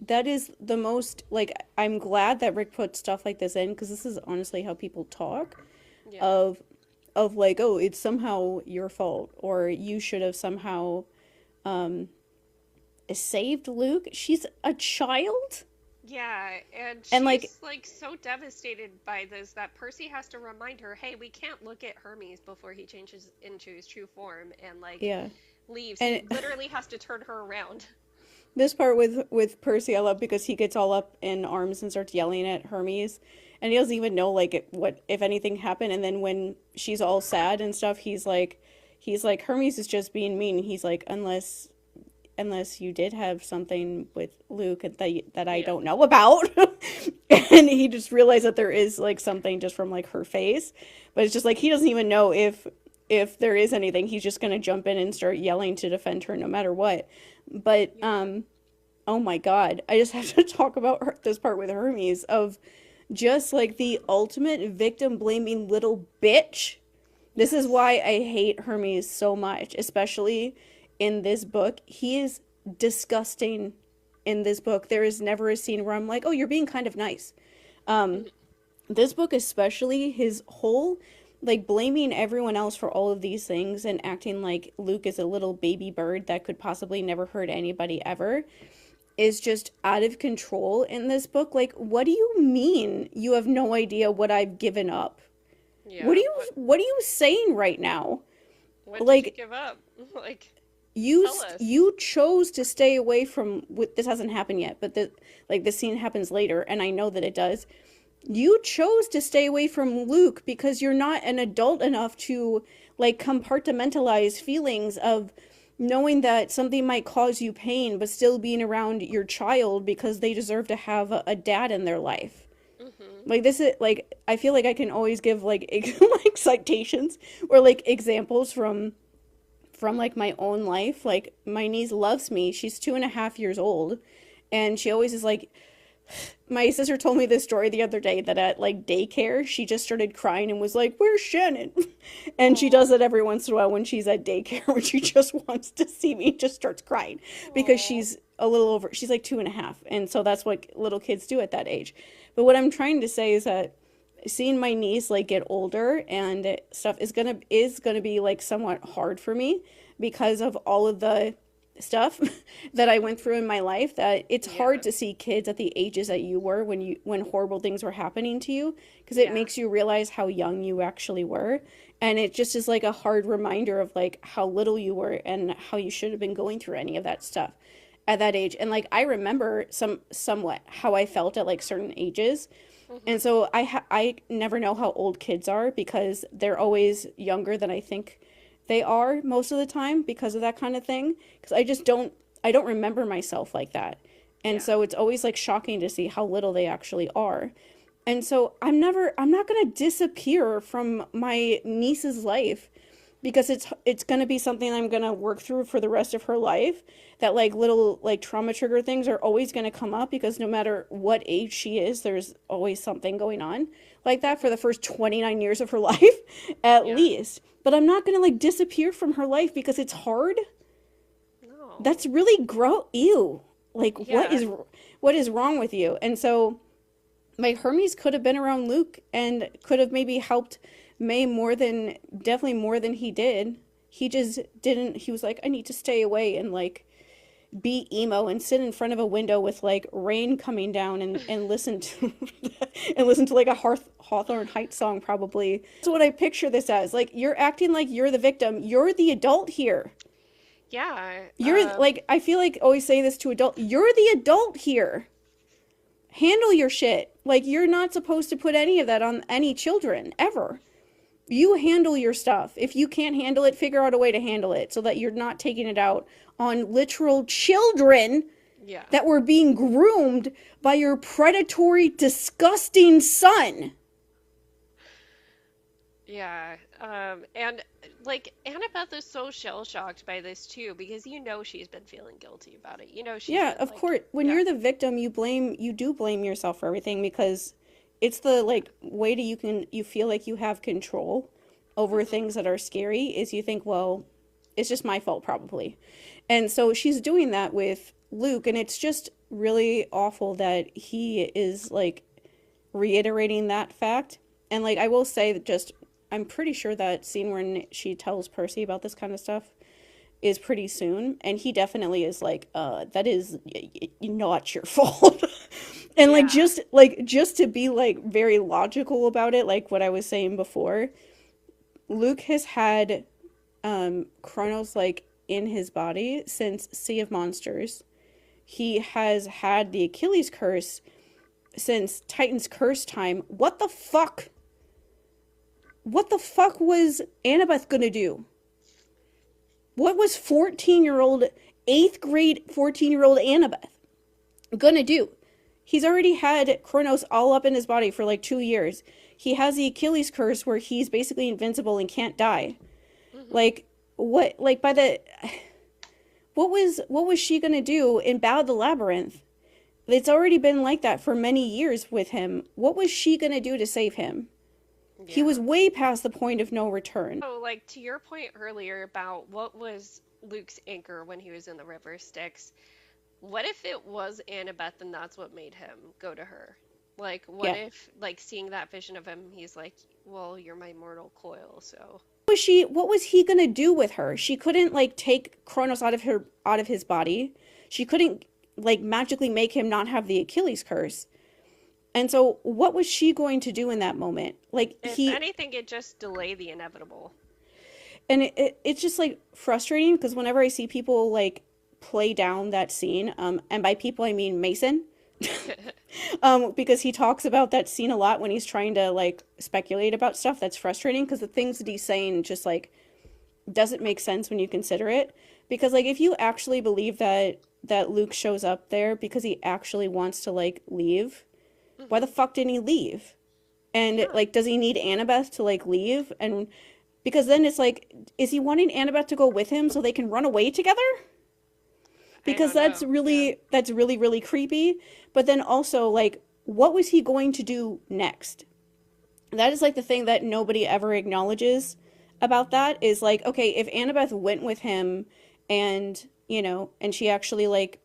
That is the most like I'm glad that Rick put stuff like this in because this is honestly how people talk Yeah. of like, oh, it's somehow your fault or you should have somehow saved Luke. She's a child. Yeah, and And like, she's like so devastated by this that Percy has to remind her, "Hey, we can't look at Hermes before he changes into his true form and like yeah. leaves." He And literally has to turn her around. this part with Percy I love because he gets all up in arms and starts yelling at Hermes, and he doesn't even know like what if anything happened. And then when she's all sad and stuff, he's like Hermes is just being mean. He's like, unless you did have something with Luke that I Yeah. don't know about. And he just realized that there is like something just from like her face, but it's just like he doesn't even know if there is anything. He's just gonna jump in and start yelling to defend her no matter what. But oh my God, I just have to talk about this part with Hermes of just like the ultimate victim blaming little bitch. This is why I hate Hermes so much, especially in this book. He is disgusting in this book. There is never a scene where I'm like, oh, you're being kind of nice. This book, especially, his whole like blaming everyone else for all of these things and acting like Luke is a little baby bird that could possibly never hurt anybody ever is just out of control in this book. Like, what do you mean you have no idea what I've given up? Yeah. What are you saying right now? What did Like, you give up? Like, you tell us. you chose to stay away from this hasn't happened yet, but the scene happens later, and I know that it does. You chose to stay away from Luke because you're not an adult enough to like compartmentalize feelings of knowing that something might cause you pain, but still being around your child because they deserve to have a dad in their life. Like this is like I feel like I can always give like like citations or like examples from like my own life. Like my niece loves me. She's 2.5 years old, and she always is like. My sister told me this story the other day that at like daycare she just started crying and was like, "Where's Shannon?" And she does it every once in a while when she's at daycare when she just wants to see me, just starts crying because she's a little over. She's like 2.5, and so that's what little kids do at that age. But what I'm trying to say is that seeing my niece like get older and stuff is gonna be like somewhat hard for me because of all of the stuff that I went through in my life, that it's hard to see kids at the ages that you were when horrible things were happening to you, because it makes you realize how young you actually were, and it just is like a hard reminder of like how little you were and how you should have been going through any of that stuff at that age. And like I remember somewhat how I felt at like certain ages. And so I never know how old kids are because they're always younger than I think they are most of the time because of that kind of thing. Because I don't remember myself like that. And so it's always like shocking to see how little they actually are. And so I'm not going to disappear from my niece's life because it's going to be something I'm going to work through for the rest of her life. That like little like trauma trigger things are always going to come up because no matter what age she is, there's always something going on like that for the first 29 years of her life at least. But I'm not going to like disappear from her life because it's hard. No. That's really ew. Like what is wrong with you? And so like Hermes could have been around Luke and could have maybe helped May definitely more than he did. He just didn't. He was like, I need to stay away and like be emo and sit in front of a window with like rain coming down and listen to and listen to like a Hawthorne Heights song probably. That's what I picture this as. Like you're acting like you're the victim. You're the adult here. Yeah. You're like I feel like always say this to adult. You're the adult here. Handle your shit. Like you're not supposed to put any of that on any children ever. You handle your stuff. If you can't handle it, figure out a way to handle it so that you're not taking it out on literal children that were being groomed by your predatory, disgusting son. Yeah. And like Annabeth is so shell-shocked by this too because she's been feeling guilty about it. She's been, Of course. When you're the victim, you do blame yourself for everything because it's the like way that you feel like you have control over things that are scary is you think, well, it's just my fault probably. And so she's doing that with Luke, and it's just really awful that he is like reiterating that fact. And like I will say that I'm pretty sure that scene when she tells Percy about this kind of stuff is pretty soon, and he definitely is like, that is not your fault. And like Yeah. just to be like very logical about it, like what I was saying before, Luke has had Kronos like in his body since Sea of Monsters. He has had the Achilles curse since Titan's curse time. What the fuck? What the fuck was Annabeth gonna do? What was 14-year-old, 8th grade 14-year-old Annabeth gonna do? He's already had Kronos all up in his body for like 2 years. He has the Achilles curse where he's basically invincible and can't die. Like, what, like, what was she gonna do in Battle of the Labyrinth? It's already been like that for many years with him. What was she gonna do to save him? He was Yeah. way past the point of no return. So, like, to your point earlier about what was Luke's anchor when he was in the river Styx, what if it was Annabeth and that's what made him go to her? Like, what Yeah. if, like, seeing that vision of him, he's like, well, you're my mortal coil, so. What was he gonna do with her? She couldn't like take Kronos out of his body. She couldn't like magically make him not have the Achilles curse. And so what was she going to do in that moment? Like If anything, it just delayed the inevitable. and it's just like frustrating because whenever I see people like play down that scene, and by people I mean Mason, because he talks about that scene a lot when he's trying to like speculate about stuff. That's frustrating because the things that he's saying just like doesn't make sense when you consider it. Because like if you actually believe that Luke shows up there because he actually wants to like leave, why the fuck didn't he leave? And Yeah, like does he need Annabeth to like leave? And because then it's like, is he wanting Annabeth to go with him so they can run away together? I Because don't know. Yeah. that's really really creepy. But then also like what was he going to do next? That is like the thing that nobody ever acknowledges about that is like, okay, if Annabeth went with him and and she actually like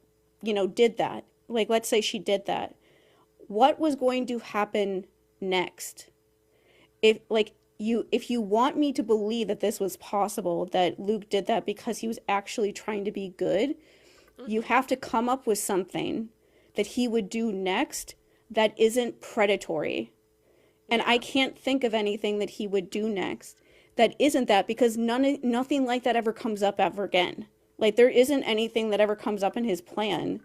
did that, like let's say she did that, what was going to happen next? If you want me to believe that this was possible, that Luke did that because he was actually trying to be good, you Hmm. have to come up with something that he would do next that isn't predatory. And I Yeah. can't think of anything that he would do next that isn't that, because nothing like that ever comes up ever again. Like there isn't anything that ever comes up in his plan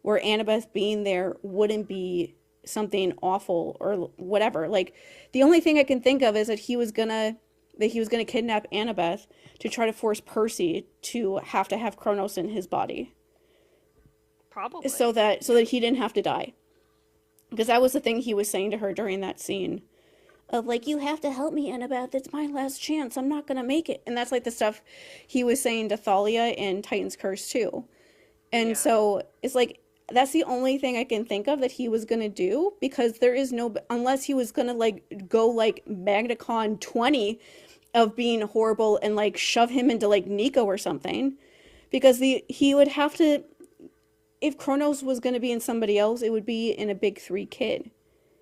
where Annabeth being there wouldn't be something awful or whatever. Like the only thing I can think of is that he was gonna kidnap Annabeth to try to force Percy to have Kronos in his body so Probably. that he didn't have to die. Because that was the thing he was saying to her during that scene of like, you have to help me, Annabeth. It's my last chance. I'm not gonna make it. And that's like the stuff he was saying to Thalia in Titan's Curse too. And Yeah. so it's like that's the only thing I can think of that he was gonna do, because there is no, unless he was gonna like go like MagnaCon 20 of being horrible and like shove him into like Nico or something. Because he would have to, if Kronos was gonna be in somebody else, it would be in a big three kid.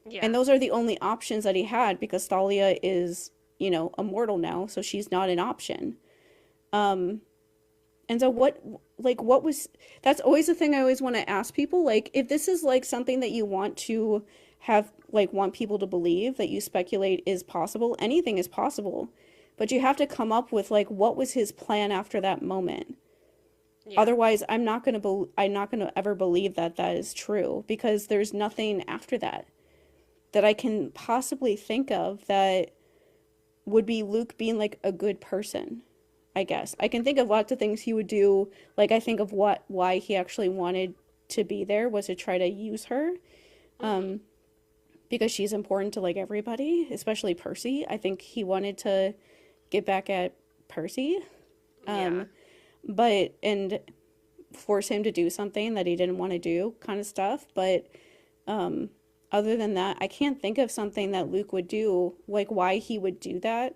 And Yeah. those are the only options that he had because Thalia is, immortal now, so she's not an option. Um, and so what was, that's always the thing I always want to ask people. Like, if this is like something that you want to have, like, want people to believe that you speculate is possible, anything is possible. But you have to come up with, like, what was his plan after that moment? Yeah. Otherwise, I'm not gonna ever believe that that is true because there's nothing after that I can possibly think of that would be Luke being like a good person. I guess I can think of lots of things he would do. Like I think of why he actually wanted to be there was to try to use her, Hmm. um, because she's important to like everybody, especially Percy. I think he wanted to get back at Percy, Yeah. um, but and force him to do something that he didn't want to do, kind of stuff. But um, other than that, I can't think of something that Luke would do, like why he would do that,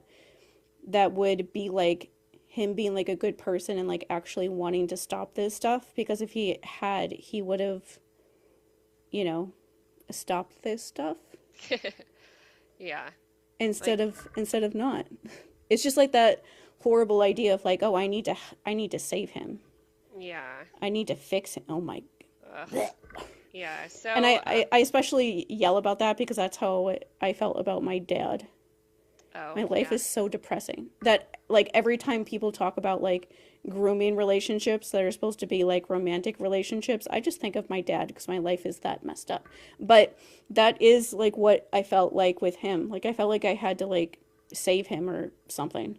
that would be like him being like a good person and like actually wanting to stop this stuff. Because if he had, he would have, you know, stopped this stuff Yeah. instead Like, of not. It's just like that horrible idea of like, oh, I need to save him. Yeah. I need to fix him. Oh my. Ugh. Yeah. And So, I especially yell about that because that's how I felt about my dad. oh, My life yeah. is so depressing that like every time people talk about like grooming relationships that are supposed to be like romantic relationships, I just think of my dad because my life is that messed up. But that is like what I felt like with him. Like I felt like I had to like save him or something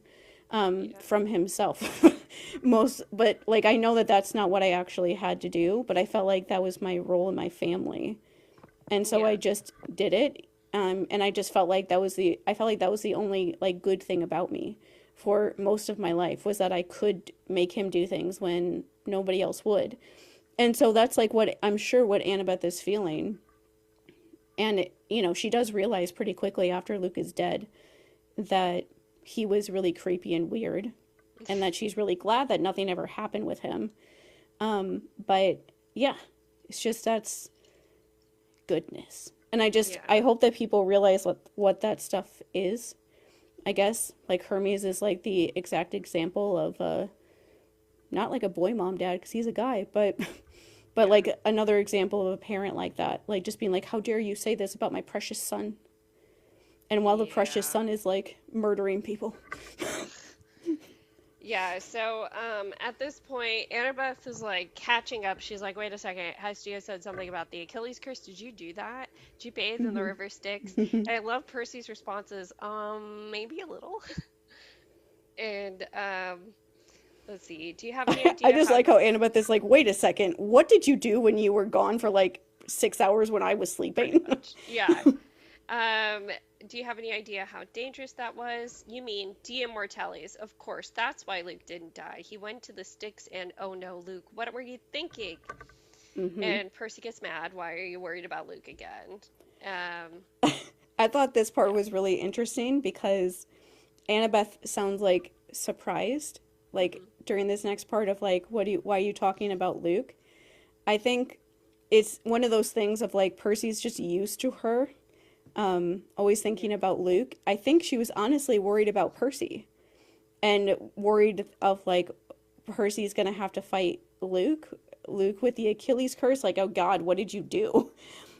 Yeah. from himself. Most, but like I know that that's not what I actually had to do, but I felt like that was my role in my family. And so I Yeah. just did it. And I just felt like I felt like that was the only like good thing about me for most of my life was that I could make him do things when nobody else would. And so that's like what I'm sure what Annabeth is feeling. And she does realize pretty quickly after Luke is dead that he was really creepy and weird, and that she's really glad that nothing ever happened with him. But yeah, it's just that's goodness. And Yeah. I hope that people realize what that stuff is. I guess like Hermes is like the exact example of not like a boy mom dad because he's a guy, but Yeah. like another example of a parent like that, like just being like, how dare you say this about my precious son? And while the precious Yeah. son is like murdering people. Yeah, so at this point, Annabeth is like catching up. She's like, wait a second, Hestia said something about the Achilles curse. Did you do that? Did you bathe in the river Styx? And I love Percy's responses, maybe a little. And let's see, do you have any I idea just how like how Annabeth is like, wait a second, what did you do when you were gone for like 6 hours when I was pretty sleeping? much? Yeah. Um, do you have any idea how dangerous that was? You mean de-immortales. Of course, that's why Luke didn't die. He went to the Styx and oh no, Luke, what were you thinking? Hmm. And Percy gets mad. Why are you worried about Luke again? I thought this part Yeah. was really interesting because Annabeth sounds like surprised, like Hmm. during this next part of like, why are you talking about Luke? I think it's one of those things of like Percy's just used to her always Yeah. thinking about Luke. I think she was honestly worried about Percy and worried of like Percy's gonna have to fight Luke with the Achilles curse. Like, oh God, what did you do?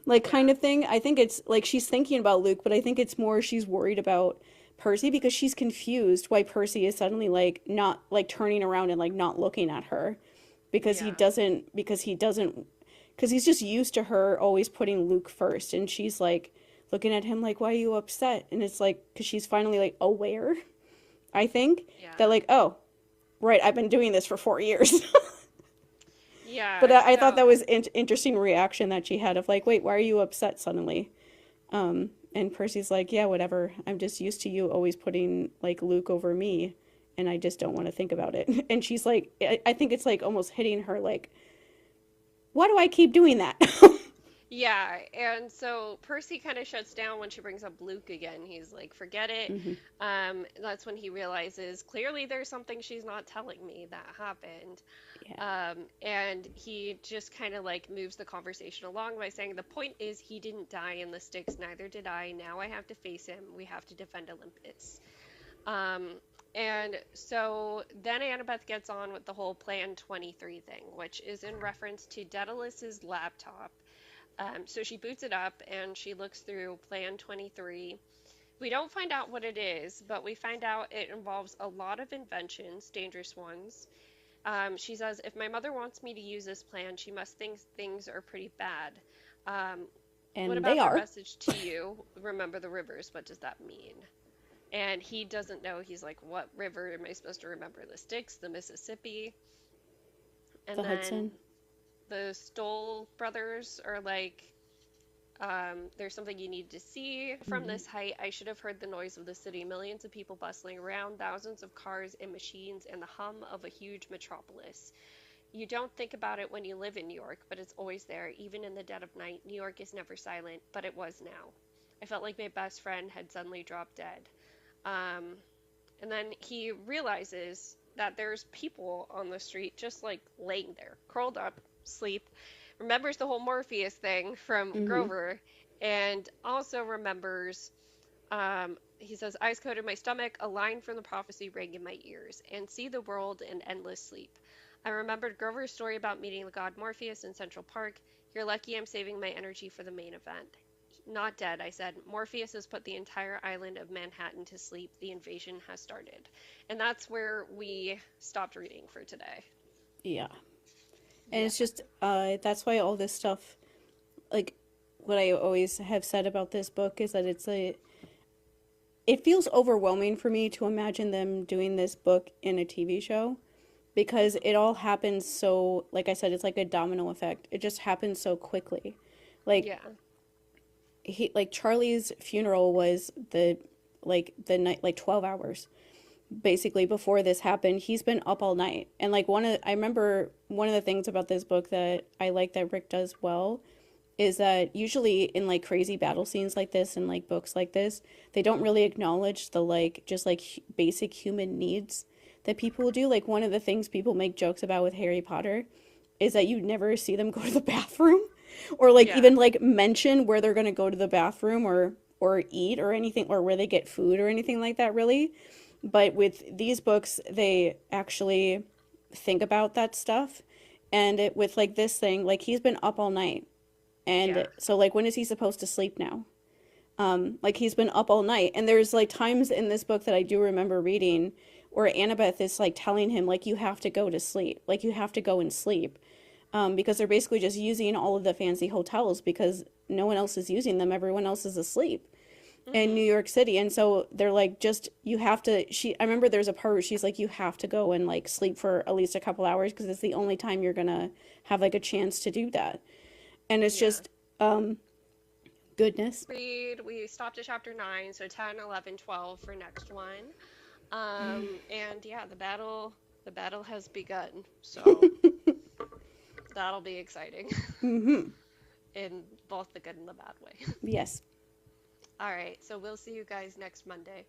Like, kind Yeah. of thing. I think it's like she's thinking about Luke, but I think it's more she's worried about Percy because she's confused why Percy is suddenly like not like turning around and like not looking at her because Yeah. he doesn't because he's just used to her always putting Luke first, and she's like looking at him like, why are you upset? And it's like because she's finally like aware, I think, that Yeah. like, oh, right, I've been doing this for 4 years. But Yeah. I thought So, that was interesting reaction that she had of like, wait, why are you upset suddenly? And Percy's like, yeah, whatever. I'm just used to you always putting like Luke over me, and I just don't want to think about it. And she's like, I think it's like almost hitting her like, why do I keep doing that? yeah. And so Percy kind of shuts down when she brings up Luke again. He's like, forget it. Hmm. That's when he realizes clearly there's something she's not telling me that happened. Yeah. And he just kind of like moves the conversation along by saying, the point is, he didn't die in the Styx, neither did I. Now I have to face him. We have to defend Olympus. Um, and so then Annabeth gets on with the whole Plan 23 thing, which is in reference to Daedalus's laptop. So she boots it up and she looks through Plan 23. We don't find out what it is, but we find out it involves a lot of inventions, dangerous ones. She says, if my mother wants me to use this plan, she must think things are pretty bad. Um, what And they about their are. message to you? Remember the rivers. What does that mean? And he doesn't know. He's like, what river am I supposed to remember? The Styx, the Mississippi? And The then Hudson. the Stoll brothers are like, there's something you need to see from Hmm. this height. I should have heard the noise of the city, millions of people bustling around, thousands of cars and machines, and the hum of a huge metropolis. You don't think about it when you live in New York, but it's always there, even in the dead of night. New York is never silent, but it was now. I felt like my best friend had suddenly dropped dead. Um, and then he realizes that there's people on the street just like laying there, curled up, sleep. Remembers the whole Morpheus thing from Hmm. Grover, and also remembers He says, eyes coated my stomach, a line from the prophecy rang in my ears, and see the world in endless sleep. I remembered Grover's story about meeting the god Morpheus in Central Park. You're lucky I'm saving my energy for the main event. Not dead, I said. Morpheus has put the entire island of Manhattan to sleep. The invasion has started. And that's where we stopped reading for today. Yeah. And Yeah. it's just, that's why all this stuff, like, what I always have said about this book is that it feels overwhelming for me to imagine them doing this book in a TV show because it all happens so, like I said, it's like a domino effect. It just happens so quickly. Like, Yeah. Charlie's funeral was the night, like 12 hours basically before this happened. He's been up all night. And like I remember one of the things about this book that I like that Rick does well is that usually in like crazy battle scenes like this and like books like this, they don't really acknowledge the like just like basic human needs that people do. Like one of the things people make jokes about with Harry Potter is that you never see them go to the bathroom or like Yeah. even like mention where they're going to go to the bathroom or eat or anything or where they get food or anything like that really. But with these books, they actually think about that stuff. And with like this thing, like he's been up all night. And Yeah. so like when is he supposed to sleep now? Like he's been up all night. And there's like times in this book that I do remember reading where Annabeth is like telling him like you have to go to sleep. Like you have to go and sleep. Because they're basically just using all of the fancy hotels because no one else is using them. Everyone else is asleep in New York City. And so they're like, just, you have to, I remember there's a part where she's like, you have to go and like sleep for at least a couple hours because it's the only time you're gonna have like a chance to do that. And it's Yeah. just, goodness. We stopped at chapter 9, so 10, 11, 12 for next one. And yeah, the battle has begun. So that'll be exciting in both the good and the bad way. Yes. All right, so we'll see you guys next Monday.